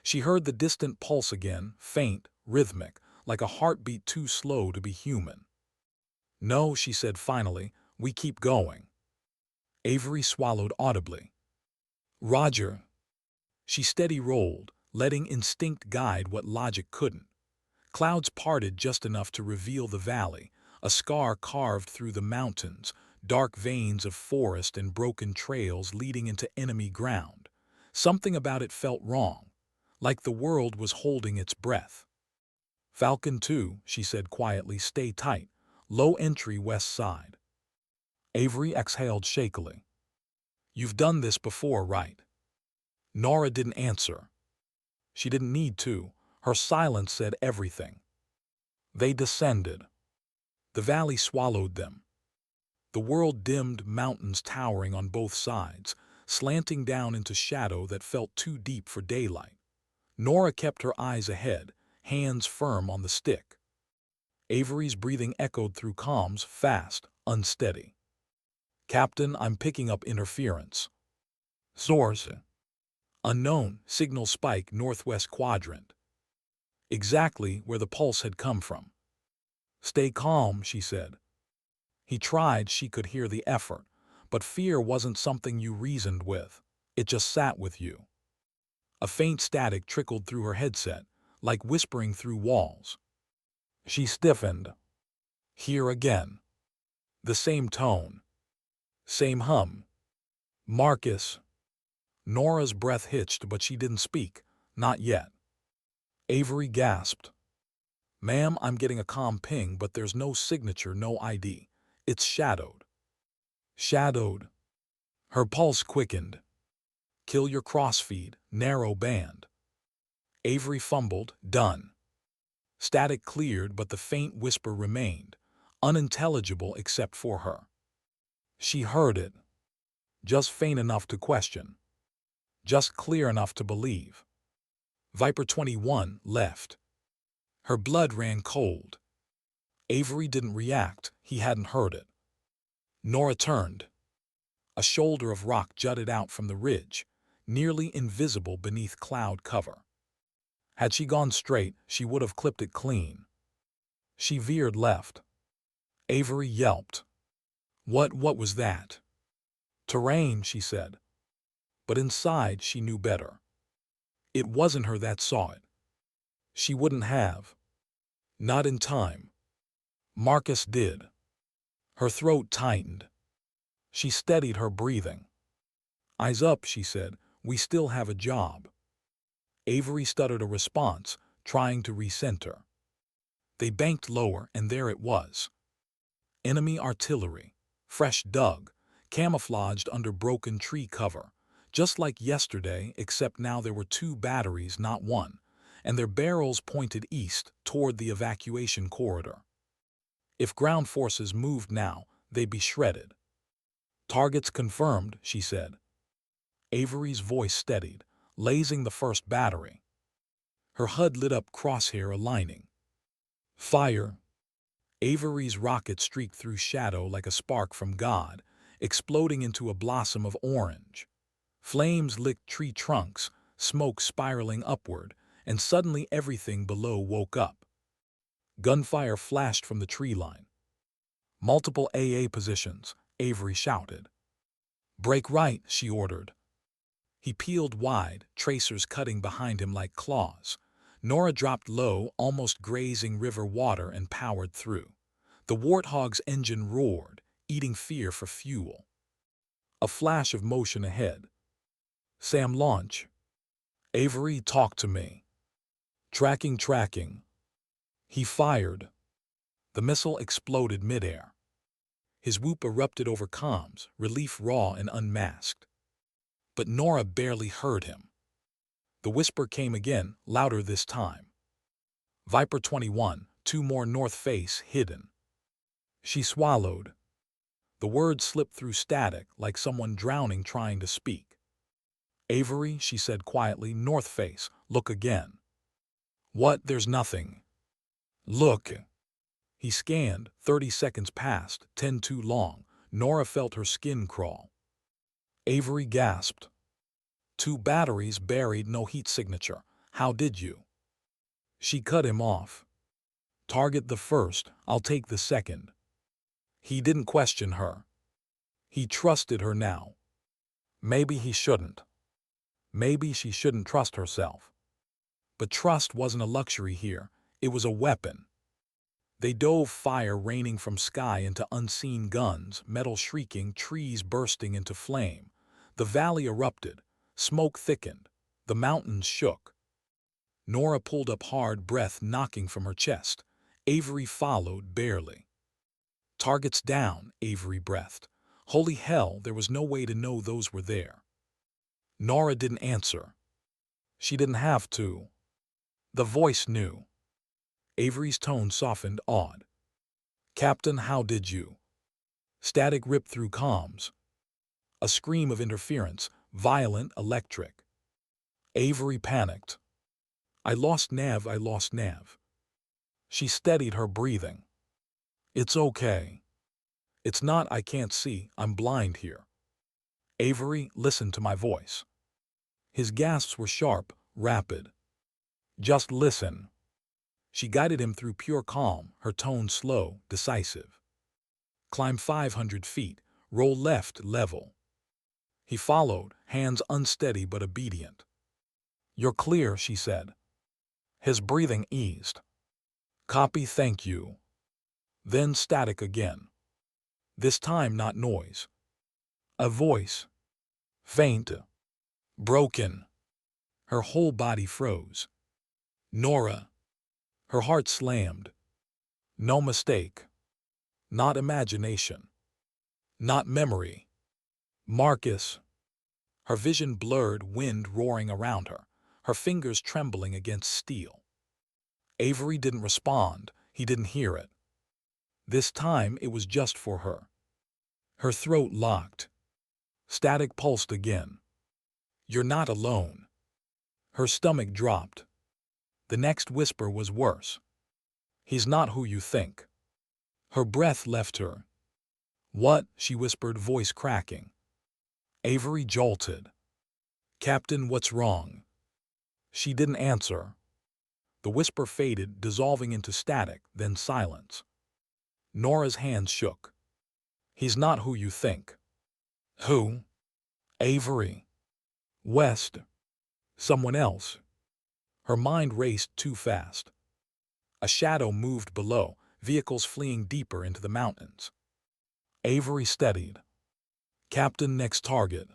She heard the distant pulse again, faint, rhythmic, like a heartbeat too slow to be human. No, she said finally, we keep going. Avery swallowed audibly. Roger. She steady rolled, letting instinct guide what logic couldn't. Clouds parted just enough to reveal the valley, a scar carved through the mountains, dark veins of forest and broken trails leading into enemy ground. Something about it felt wrong, like the world was holding its breath. Falcon 2, she said quietly, stay tight. Low entry west side. Avery exhaled shakily. You've done this before, right? Norah didn't answer. She didn't need to. Her silence said everything. They descended. The valley swallowed them. The world dimmed, mountains towering on both sides, slanting down into shadow that felt too deep for daylight. Norah kept her eyes ahead, hands firm on the stick. Avery's breathing echoed through comms, fast, unsteady. Captain, I'm picking up interference. Source. Unknown, signal spike northwest quadrant. Exactly where the pulse had come from. Stay calm, she said. He tried, she could hear the effort, but fear wasn't something you reasoned with. It just sat with you. A faint static trickled through her headset, like whispering through walls. She stiffened. Here again. The same tone. Same hum. Marcus. Norah's breath hitched, but she didn't speak. Not yet. Avery gasped. Ma'am, I'm getting a comm ping, but there's no signature, no ID. It's shadowed. Shadowed. Her pulse quickened. Kill your crossfeed, narrow band. Avery fumbled, done. Static cleared, but the faint whisper remained, unintelligible except for her. She heard it. Just faint enough to question. Just clear enough to believe. Viper 21 left. Her blood ran cold. Avery didn't react, he hadn't heard it. Norah turned. A shoulder of rock jutted out from the ridge, nearly invisible beneath cloud cover. Had she gone straight, she would have clipped it clean. She veered left. Avery yelped. What was that? Terrain, she said. But inside she knew better. It wasn't her that saw it. She wouldn't have. Not in time. Marcus did. Her throat tightened. She steadied her breathing. Eyes up, she said. We still have a job. Avery stuttered a response, trying to recenter. They banked lower, and there it was. Enemy artillery, fresh dug, camouflaged under broken tree cover, just like yesterday, except now there were 2 batteries, not 1, and their barrels pointed east toward the evacuation corridor. If ground forces moved now, they'd be shredded. Targets confirmed, she said. Avery's voice steadied, lasing the first battery. Her HUD lit up, crosshair aligning. Fire. Avery's rocket streaked through shadow like a spark from God, exploding into a blossom of orange. Flames licked tree trunks, smoke spiraling upward, and suddenly everything below woke up. Gunfire flashed from the tree line. Multiple AA positions, Avery shouted. Break right, she ordered. He peeled wide, tracers cutting behind him like claws. Norah dropped low, almost grazing river water, and powered through. The Warthog's engine roared, eating fear for fuel. A flash of motion ahead. Sam, launch. Avery, talk to me. Tracking. He fired. The missile exploded midair. His whoop erupted over comms, relief raw and unmasked. But Norah barely heard him. The whisper came again, louder this time. Viper 21, 2 more north face, hidden. She swallowed. The words slipped through static like someone drowning trying to speak. Avery, she said quietly, north face, look again. What? There's nothing. Look. He scanned, 30 seconds passed, 10 too long. Norah felt her skin crawl. Avery gasped. 2 batteries buried, no heat signature. How did you? She cut him off. Target the first, I'll take the second. He didn't question her. He trusted her now. Maybe he shouldn't. Maybe she shouldn't trust herself. But trust wasn't a luxury here. It was a weapon. They dove, fire raining from sky into unseen guns, metal shrieking, trees bursting into flame. The valley erupted. Smoke thickened. The mountains shook. Norah pulled up hard, breath knocking from her chest. Avery followed, barely. Targets down, Avery breathed. Holy hell, there was no way to know those were there. Norah didn't answer. She didn't have to. The voice knew. Avery's tone softened, awed. Captain, how did you? Static ripped through comms. A scream of interference, violent, electric. Avery panicked. I lost nav. She steadied her breathing. It's okay. It's not I can't see, I'm blind here. Avery, listen to my voice. His gasps were sharp, rapid. Just listen. She guided him through pure calm, her tone slow, decisive. Climb 500 feet, roll left, level. He followed, hands unsteady but obedient. You're clear, she said. His breathing eased. Copy, thank you. Then static again. This time not noise. A voice. Faint. Broken. Her whole body froze. Norah. Her heart slammed. No mistake. Not imagination. Not memory. Marcus. Her vision blurred, wind roaring around her, her fingers trembling against steel. Avery didn't respond. He didn't hear it. This time it was just for her. Her throat locked. Static pulsed again. You're not alone. Her stomach dropped. The next whisper was worse. He's not who you think. Her breath left her. What? She whispered, voice cracking. Avery jolted. Captain, what's wrong? She didn't answer. The whisper faded, dissolving into static, then silence. Norah's hands shook. He's not who you think. Who? Avery. West. Someone else. Her mind raced too fast. A shadow moved below, vehicles fleeing deeper into the mountains. Avery steadied. Captain, next target.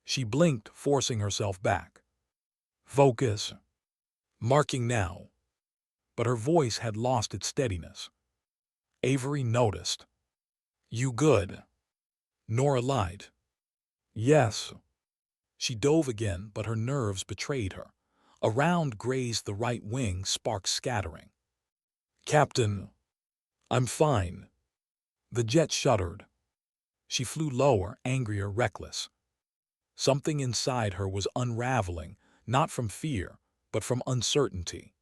She blinked, forcing herself back. Focus. Marking now. But her voice had lost its steadiness. Avery noticed. You good? Norah lied. Yes. She dove again, but her nerves betrayed her. A round grazed the right wing, sparks scattering. Captain. I'm fine. The jet shuddered. She flew lower, angrier, reckless. Something inside her was unraveling, not from fear, but from uncertainty.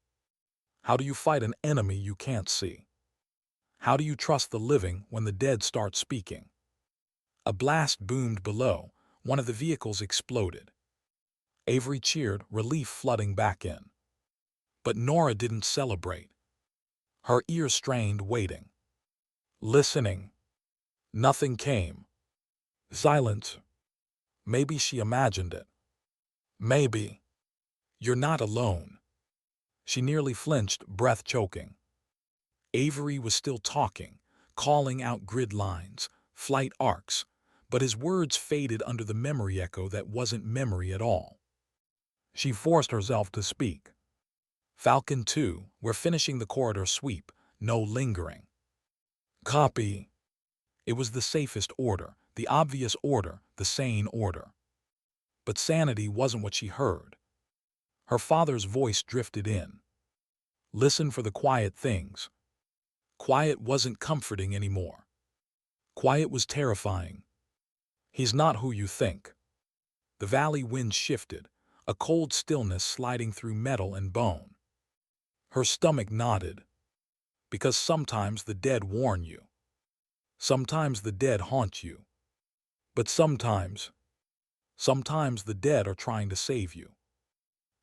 How do you fight an enemy you can't see? How do you trust the living when the dead start speaking? A blast boomed below. One of the vehicles exploded. Avery cheered, relief flooding back in. But Norah didn't celebrate. Her ears strained, waiting. Listening. Nothing came. Silence. Maybe she imagined it. Maybe. You're not alone. She nearly flinched, breath choking. Avery was still talking, calling out grid lines, flight arcs, but his words faded under the memory echo that wasn't memory at all. She forced herself to speak. Falcon 2, we're finishing the corridor sweep, no lingering. Copy. It was the safest order, the obvious order, the sane order. But sanity wasn't what she heard. Her father's voice drifted in. Listen for the quiet things. Quiet wasn't comforting anymore. Quiet was terrifying. He's not who you think. The valley wind shifted, a cold stillness sliding through metal and bone. Her stomach nodded. Because sometimes the dead warn you. Sometimes the dead haunt you. But sometimes the dead are trying to save you.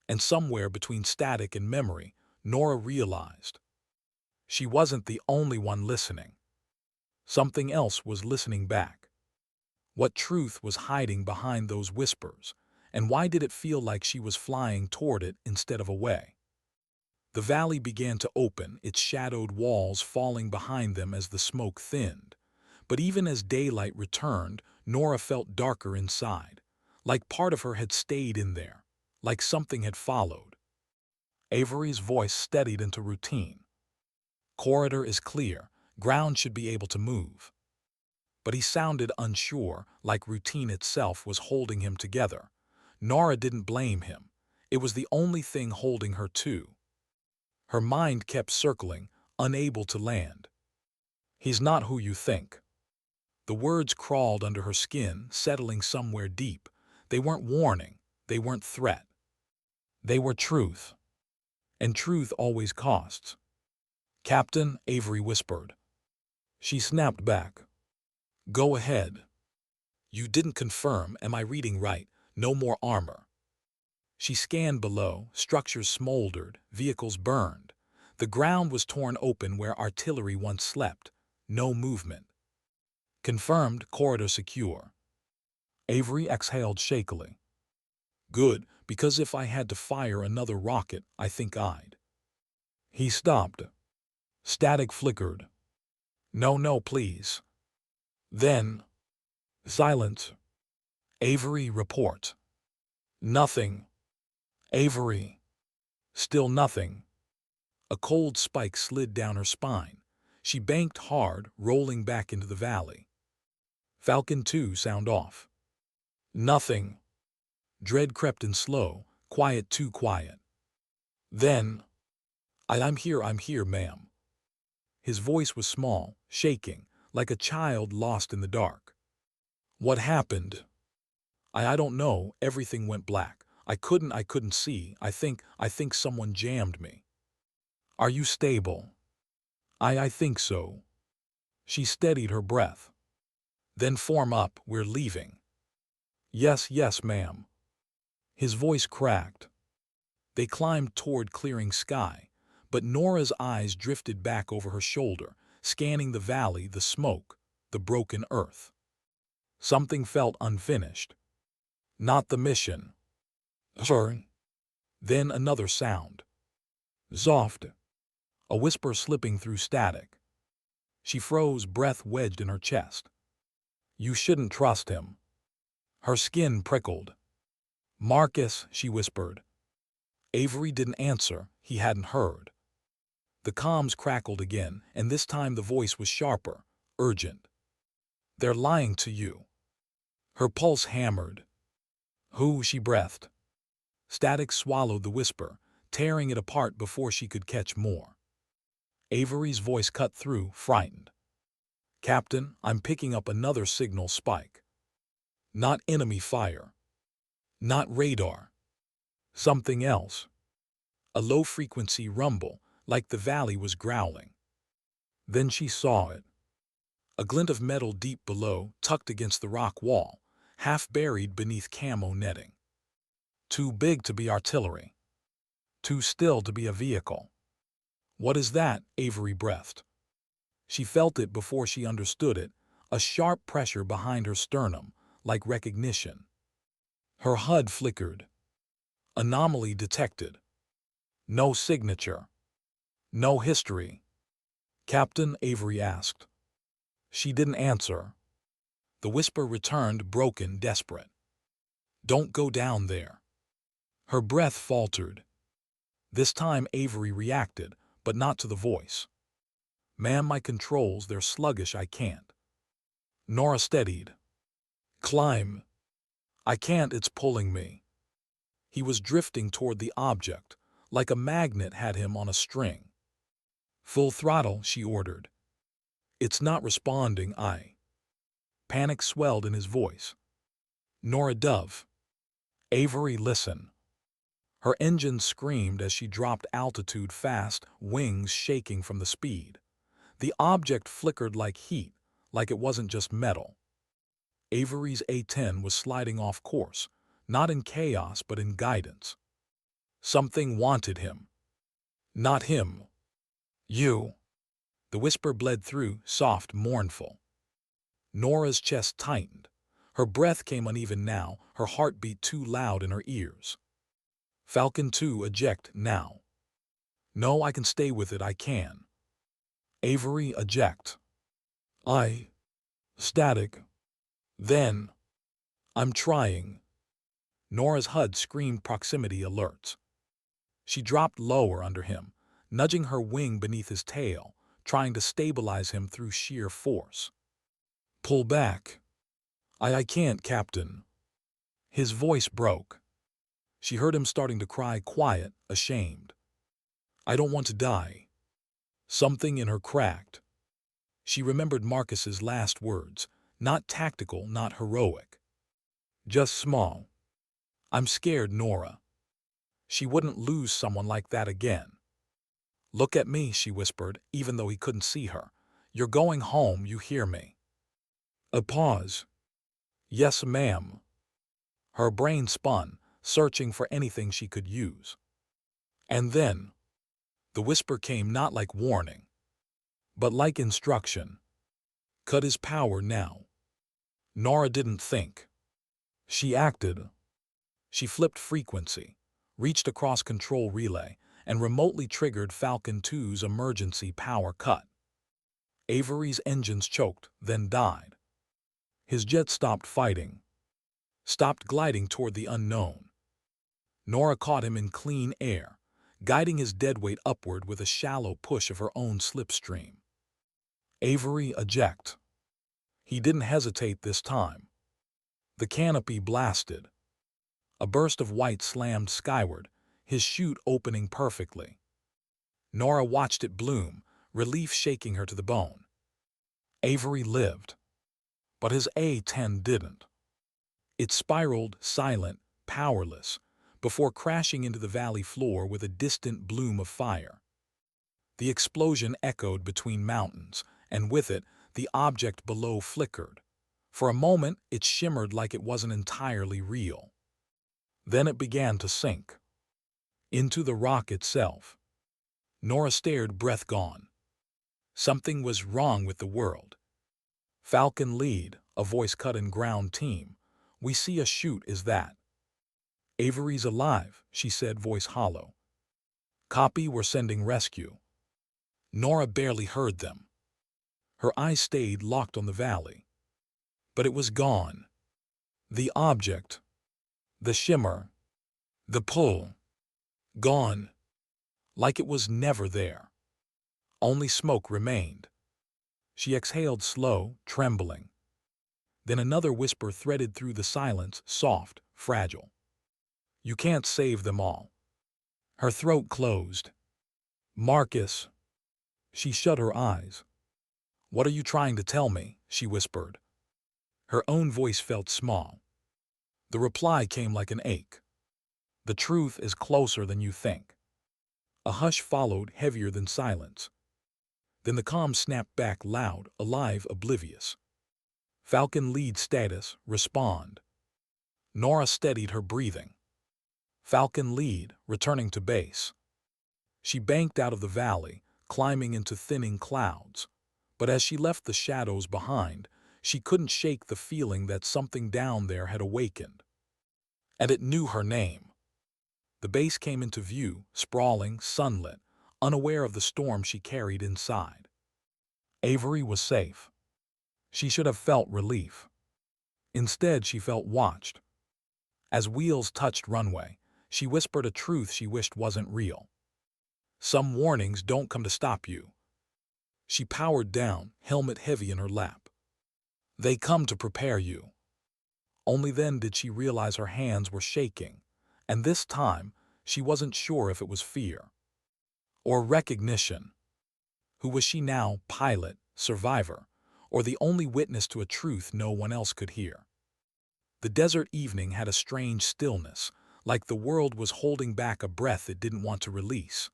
And somewhere between static and memory, Norah realized. She wasn't the only one listening. Something else was listening back. What truth was hiding behind those whispers, and why did it feel like she was flying toward it instead of away? The valley began to open, its shadowed walls falling behind them as the smoke thinned. But even as daylight returned, Norah felt darker inside, like part of her had stayed in there, like something had followed. Avery's voice steadied into routine. Corridor is clear, ground should be able to move. But he sounded unsure, like routine itself was holding him together. Norah didn't blame him. It was the only thing holding her too. Her mind kept circling, unable to land. He's not who you think. The words crawled under her skin, settling somewhere deep. They weren't warning. They weren't threat. They were truth. And truth always costs. "Captain," Avery whispered. She snapped back. "Go ahead." "You didn't confirm, am I reading right? No more armor." She scanned below, structures smoldered, vehicles burned. The ground was torn open where artillery once slept. No movement. "Confirmed, corridor secure." Avery exhaled shakily. "Good, because if I had to fire another rocket, I think I'd." He stopped. Static flickered. "No, no, please." Then, silence. "Avery, report." "Nothing." "Avery." Still nothing. A cold spike slid down her spine. She banked hard, rolling back into the valley. Falcon 2 sound off. Nothing. Dread crept in slow, quiet, too quiet. Then, I'm here, ma'am." His voice was small, shaking, like a child lost in the dark. "What happened?" I don't know, everything went black. I couldn't see. I think someone jammed me." "Are you stable?" I think so." She steadied her breath. "Then form up, we're leaving." "Yes, yes, ma'am." His voice cracked. They climbed toward clearing sky, but Norah's eyes drifted back over her shoulder, scanning the valley, the smoke, the broken earth. Something felt unfinished. Not the mission. Sorry. Then another sound. Soft. A whisper slipping through static. She froze, breath wedged in her chest. "You shouldn't trust him." Her skin prickled. "Marcus," she whispered. Avery didn't answer. He hadn't heard. The comms crackled again, and this time the voice was sharper, urgent. "They're lying to you." Her pulse hammered. "Who?" she breathed. Static swallowed the whisper, tearing it apart before she could catch more. Avery's voice cut through, frightened. "Captain, I'm picking up another signal spike. Not enemy fire. Not radar. Something else. A low-frequency rumble, like the valley was growling." Then she saw it. A glint of metal deep below, tucked against the rock wall, half buried beneath camo netting. Too big to be artillery. Too still to be a vehicle. "What is that?" Avery breathed. She felt it before she understood it, a sharp pressure behind her sternum, like recognition. Her HUD flickered. Anomaly detected. No signature. No history. "Captain?" Avery asked. She didn't answer. The whisper returned, broken, desperate. "Don't go down there." Her breath faltered. This time Avery reacted, but not to the voice. "Ma'am, my controls, they're sluggish, I can't." Norah steadied. "Climb." "I can't, it's pulling me." He was drifting toward the object, like a magnet had him on a string. "Full throttle," she ordered. "It's not responding, Panic swelled in his voice. "Norah Dove." "Avery, listen." Her engine screamed as she dropped altitude fast, wings shaking from the speed. The object flickered like heat, like it wasn't just metal. Avery's A-10 was sliding off course, not in chaos but in guidance. Something wanted him. Not him. You. The whisper bled through, soft, mournful. Norah's chest tightened. Her breath came uneven now, her heart beat too loud in her ears. Falcon 2, eject, now. No, I can stay with it, I can. Avery, eject. Static. Then. I'm trying. Nora's HUD screamed proximity alerts. She dropped lower under him, nudging her wing beneath his tail, trying to stabilize him through sheer force. Pull back. I can't, Captain. His voice broke. She heard him starting to cry, quiet, ashamed. I don't want to die. Something in her cracked. She remembered Marcus's last words, not tactical, not heroic. Just small. I'm scared, Norah. She wouldn't lose someone like that again. Look at me, she whispered, even though he couldn't see her. You're going home, you hear me? A pause. Yes, ma'am. Her brain spun, searching for anything she could use. And then, the whisper came not like warning, but like instruction. Cut his power now. Norah didn't think. She acted. She flipped frequency, reached across control relay, and remotely triggered Falcon 2's emergency power cut. Avery's engines choked, then died. His jet stopped fighting, stopped gliding toward the unknown. Norah caught him in clean air, guiding his deadweight upward with a shallow push of her own slipstream. Avery, eject. He didn't hesitate this time. The canopy blasted. A burst of white slammed skyward, his chute opening perfectly. Norah watched it bloom, relief shaking her to the bone. Avery lived, but his A-10 didn't. It spiraled, silent, powerless, before crashing into the valley floor with a distant bloom of fire. The explosion echoed between mountains, and with it, the object below flickered. For a moment, it shimmered like it wasn't entirely real. Then it began to sink into the rock itself. Norah stared, breath gone. Something was wrong with the world. Falcon lead, a voice cut in ground team. We see a chute, is that? Avery's alive, she said, voice hollow. Copy, we're sending rescue. Norah barely heard them. Her eyes stayed locked on the valley. But it was gone. The object, the shimmer, the pull, gone. Like it was never there. Only smoke remained. She exhaled slow, trembling. Then another whisper threaded through the silence, soft, fragile. You can't save them all. Her throat closed. Marcus. She shut her eyes. What are you trying to tell me? She whispered. Her own voice felt small. The reply came like an ache. The truth is closer than you think. A hush followed, heavier than silence. Then the calm snapped back, loud, alive, oblivious. Falcon lead status, respond. Norah steadied her breathing. Falcon lead, returning to base. She banked out of the valley, climbing into thinning clouds. But as she left the shadows behind, she couldn't shake the feeling that something down there had awakened. And it knew her name. The base came into view, sprawling, sunlit, unaware of the storm she carried inside. Avery was safe. She should have felt relief. Instead, she felt watched. As wheels touched runway, she whispered a truth she wished wasn't real. Some warnings don't come to stop you. She powered down, helmet heavy in her lap. They come to prepare you. Only then did she realize her hands were shaking, and this time she wasn't sure if it was fear or recognition. Who was she now, pilot, survivor, or the only witness to a truth no one else could hear? The desert evening had a strange stillness, like the world was holding back a breath it didn't want to release.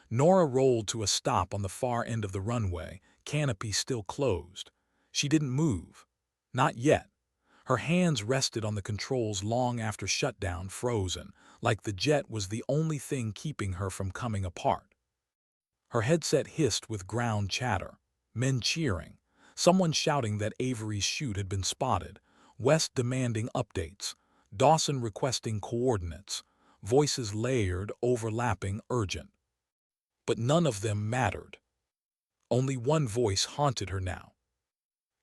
Norah rolled to a stop on the far end of the runway, canopy still closed. She didn't move. Not yet. Her hands rested on the controls long after shutdown, frozen, like the jet was the only thing keeping her from coming apart. Her headset hissed with ground chatter. men cheering, someone shouting that Avery's chute had been spotted, West demanding updates, Dawson requesting coordinates, voices layered, overlapping, urgent. But none of them mattered. Only one voice haunted her now.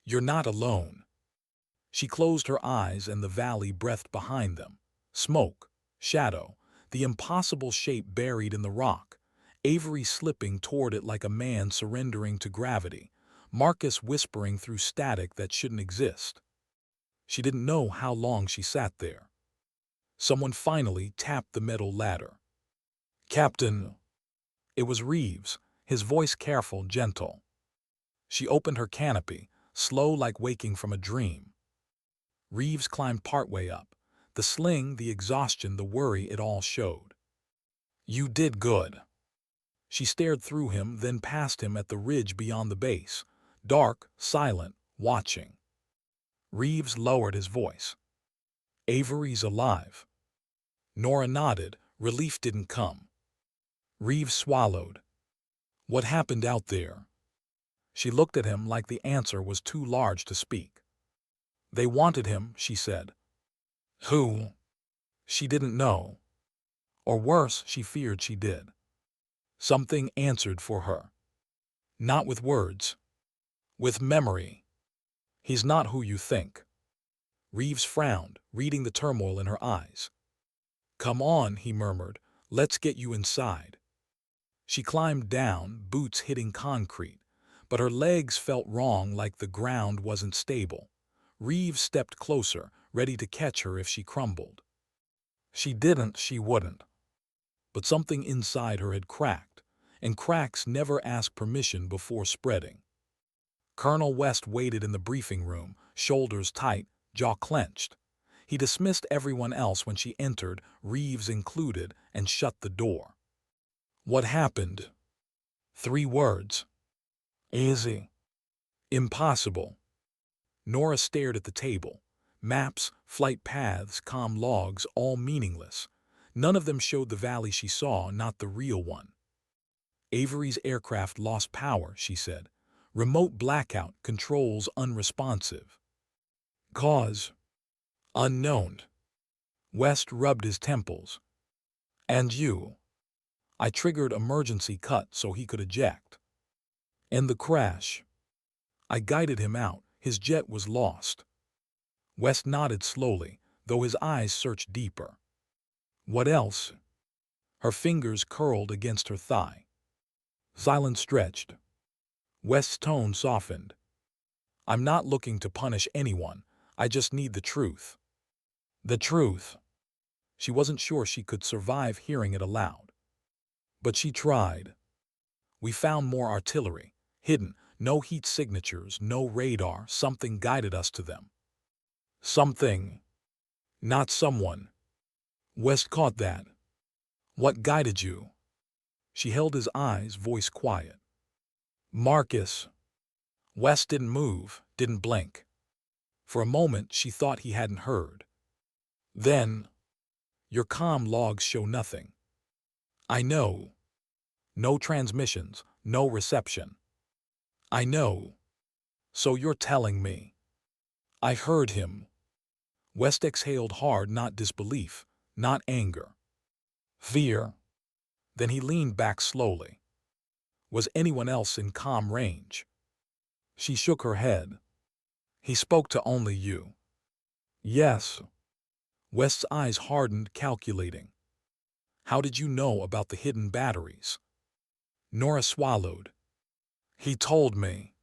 "You're not alone." She closed her eyes and the valley breathed behind them. Smoke, shadow, the impossible shape buried in the rock, Avery slipping toward it like a man surrendering to gravity, Marcus whispering through static that shouldn't exist. She didn't know how long she sat there. Someone finally tapped the metal ladder. "Captain." It was Reeves, his voice careful, gentle. She opened her canopy, slow like waking from a dream. Reeves climbed partway up. The sling, the exhaustion, the worry, it all showed. "You did good." She stared through him, then past him at the ridge beyond the base, dark, silent, watching. Reeves lowered his voice. "Avery's alive." Norah nodded. Relief didn't come. Reeves swallowed. "What happened out there?" She looked at him like the answer was too large to speak. "They wanted him," she said. "Who?" She didn't know. Or worse, she feared she did. Something answered for her. Not with words. With memory. "He's not who you think." Reeves frowned, reading the turmoil in her eyes. "Come on," he murmured. "Let's get you inside." She climbed down, boots hitting concrete, but her legs felt wrong, like the ground wasn't stable. Reeves stepped closer, ready to catch her if she crumbled. She didn't, she wouldn't. But something inside her had cracked, and cracks never ask permission before spreading. Colonel West waited in the briefing room, shoulders tight, jaw clenched. He dismissed everyone else when she entered, Reeves included, and shut the door. "What happened?" 3 words. "Easy." "Impossible." Norah stared at the table. Maps, flight paths, comm logs, all meaningless. None of them showed the valley she saw, not the real one. "Avery's aircraft lost power," she said. "Remote blackout, controls unresponsive. Cause? Unknown." West rubbed his temples. "And you?" "I triggered emergency cut so he could eject." "And the crash?" "I guided him out. His jet was lost." West nodded slowly, though his eyes searched deeper. "What else?" Her fingers curled against her thigh. Silence stretched. West's tone softened. "I'm not looking to punish anyone. I just need the truth." The truth. She wasn't sure she could survive hearing it aloud. But she tried. "We found more artillery. Hidden. No heat signatures, no radar. Something guided us to them." Something. Not someone. West caught that. "What guided you?" She held his eyes, voice quiet. "Marcus." West didn't move, didn't blink. For a moment she thought he hadn't heard. Then, "Your comm logs show nothing." "I know." "No transmissions, no reception." "I know." "So you're telling me?" "I heard him." West exhaled hard, not disbelief, not anger. Fear. Then he leaned back slowly. "Was anyone else in comm range?" She shook her head. "He spoke to only you." "Yes." West's eyes hardened, calculating. "How did you know about the hidden batteries?" Norah swallowed. "He told me."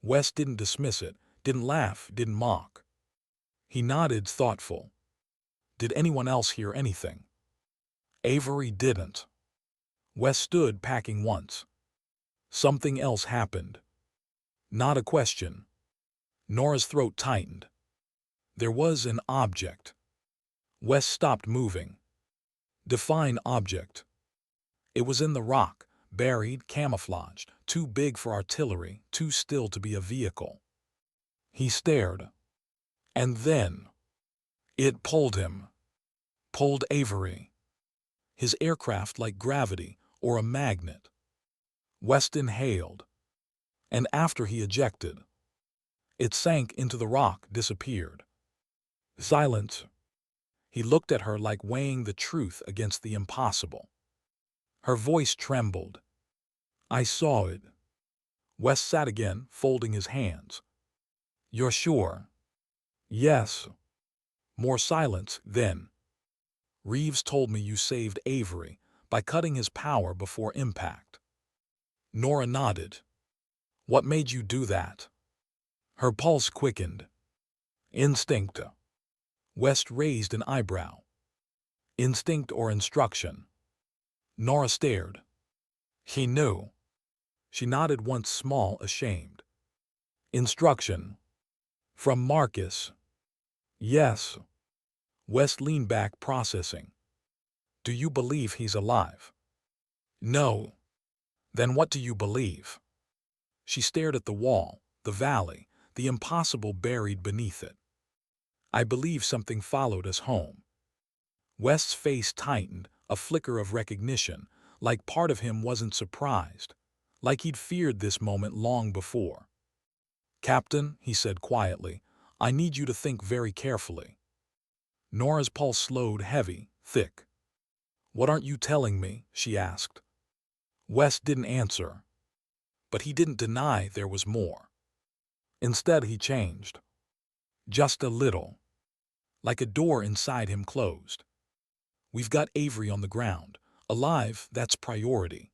West didn't dismiss it, didn't laugh, didn't mock. He nodded, thoughtful. "Did anyone else hear anything?" Avery didn't. West stood, packing once. Something else happened. Not a question. Norah's throat tightened. There was an object. West stopped moving. "Define object." "It was in the rock, buried, camouflaged, too big for artillery, too still to be a vehicle." He stared. "And then?" "It pulled him." "Pulled Avery." "His aircraft like gravity, or a magnet." West inhaled. And after he ejected, it sank into the rock, disappeared. Silence. He looked at her like weighing the truth against the impossible. Her voice trembled. I saw it. Wes sat again, folding his hands. You're sure? Yes. More silence, then. Reeves told me you saved Avery by cutting his power before impact. Norah nodded. What made you do that? Her pulse quickened. Instinct. West raised an eyebrow. Instinct or instruction? Norah stared. He knew. She nodded once, small, ashamed. Instruction. From Marcus. Yes. West leaned back, processing. Do you believe he's alive? No. Then what do you believe? She stared at the wall, the valley, the impossible buried beneath it. I believe something followed us home. West's face tightened, a flicker of recognition, like part of him wasn't surprised, like he'd feared this moment long before. Captain, he said quietly, I need you to think very carefully. Norah's pulse slowed, heavy, thick. What aren't you telling me? She asked. West didn't answer, but he didn't deny there was more. Instead, he changed. Just a little. Like a door inside him closed. We've got Avery on the ground. Alive, that's priority.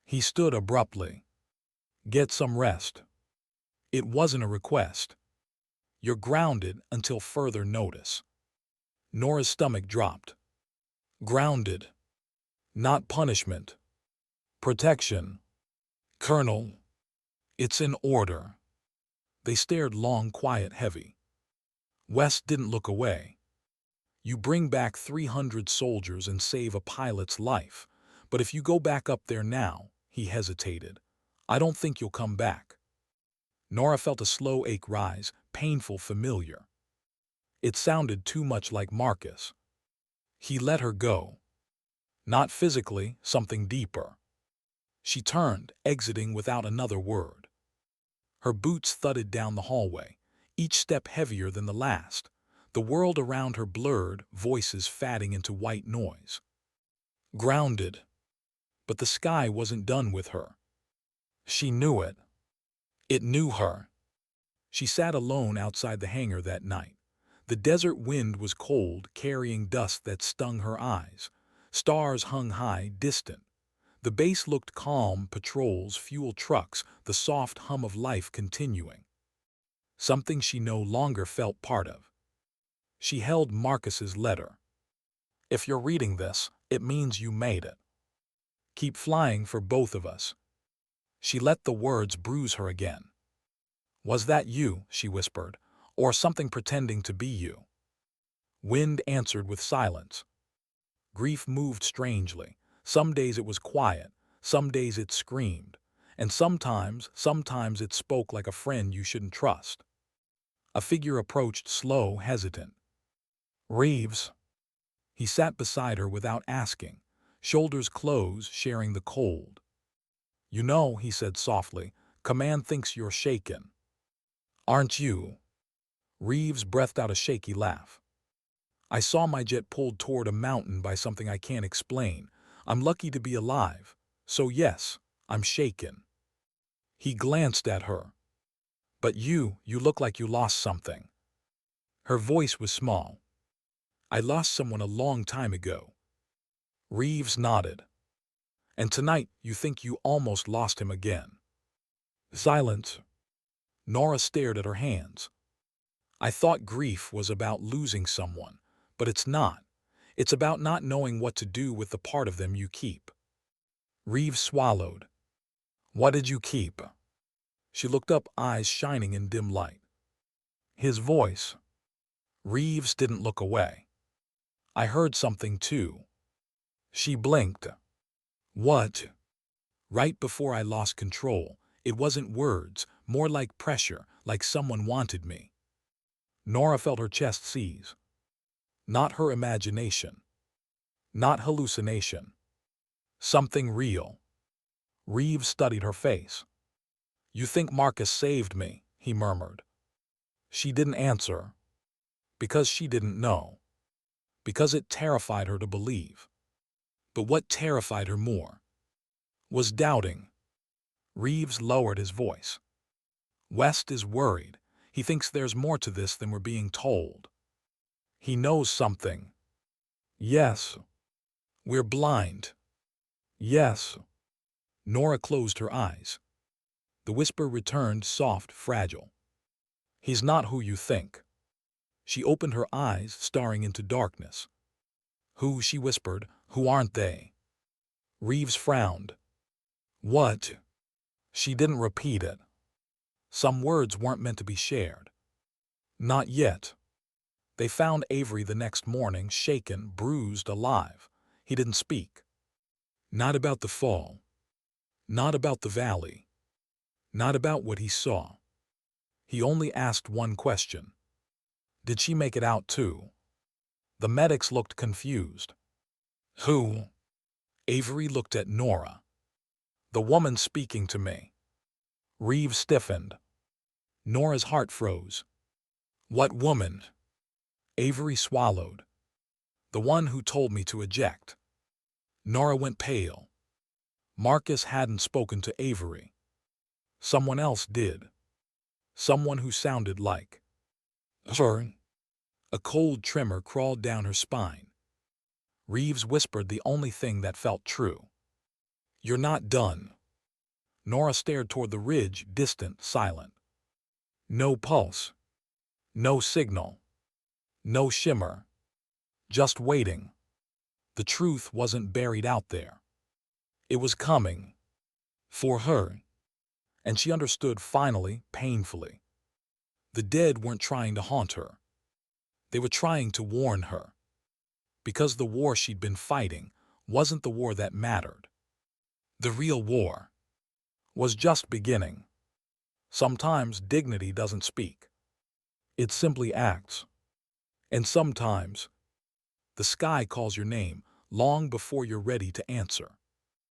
He stood abruptly. Get some rest. It wasn't a request. You're grounded until further notice. Norah's stomach dropped. Grounded. Not punishment. Protection. Colonel. It's in order. They stared long, quiet, heavy. West didn't look away. You bring back 300 soldiers and save a pilot's life, but if you go back up there now, he hesitated, I don't think you'll come back. Norah felt a slow ache rise, painful, familiar. It sounded too much like Marcus. He let her go. Not physically, something deeper. She turned, exiting without another word. Her boots thudded down the hallway, each step heavier than the last. The world around her blurred, voices fading into white noise. Grounded. But the sky wasn't done with her. She knew it. It knew her. She sat alone outside the hangar that night. The desert wind was cold, carrying dust that stung her eyes. Stars hung high, distant. The base looked calm, patrols, fuel trucks, the soft hum of life continuing. Something she no longer felt part of. She held Marcus's letter. If you're reading this, it means you made it. Keep flying for both of us. She let the words bruise her again. Was that you, she whispered, or something pretending to be you? Wind answered with silence. Grief moved strangely. Some days it was quiet, some days it screamed, and sometimes it spoke like a friend you shouldn't trust. A figure approached, slow, hesitant. Reeves. He sat beside her without asking, shoulders closed, sharing the cold. You know, he said softly, Command thinks you're shaken. Aren't you? Reeves breathed out a shaky laugh. I saw my jet pulled toward a mountain by something I can't explain. I'm lucky to be alive. So yes, I'm shaken. He glanced at her. But you look like you lost something. Her voice was small. I lost someone a long time ago. Reeves nodded. And tonight you think you almost lost him again. Silence. Norah stared at her hands. I thought grief was about losing someone, but it's not. It's about not knowing what to do with the part of them you keep. Reeves swallowed. What did you keep? She looked up, eyes shining in dim light. His voice. Reeves didn't look away. I heard something too. She blinked. What? Right before I lost control, it wasn't words, more like pressure, like someone wanted me. Norah felt her chest seize. Not her imagination. Not hallucination. Something real. Reeves studied her face. You think Marcus saved me, he murmured. She didn't answer, because she didn't know, because it terrified her to believe. But what terrified her more was doubting. Reeves lowered his voice. West is worried. He thinks there's more to this than we're being told. He knows something. Yes. We're blind. Yes. Norah closed her eyes. The whisper returned, soft, fragile. He's not who you think. She opened her eyes, staring into darkness. Who, she whispered, who aren't they? Reeves frowned. What? She didn't repeat it. Some words weren't meant to be shared. Not yet. They found Avery the next morning, shaken, bruised, alive. He didn't speak. Not about the fall. Not about the valley. Not about what he saw. He only asked one question. Did she make it out too? The medics looked confused. Who? Avery looked at Norah. The woman speaking to me. Reeves stiffened. Norah's heart froze. What woman? Avery swallowed. The one who told me to eject. Norah went pale. Marcus hadn't spoken to Avery. Someone else did. Someone who sounded like her. A cold tremor crawled down her spine. Reeves whispered the only thing that felt true. You're not done. Norah stared toward the ridge, distant, silent. No pulse. No signal. No shimmer. Just waiting. The truth wasn't buried out there. It was coming. For her. And she understood finally, painfully. The dead weren't trying to haunt her. They were trying to warn her. Because the war she'd been fighting wasn't the war that mattered. The real war was just beginning. Sometimes dignity doesn't speak. It simply acts. And sometimes the sky calls your name long before you're ready to answer.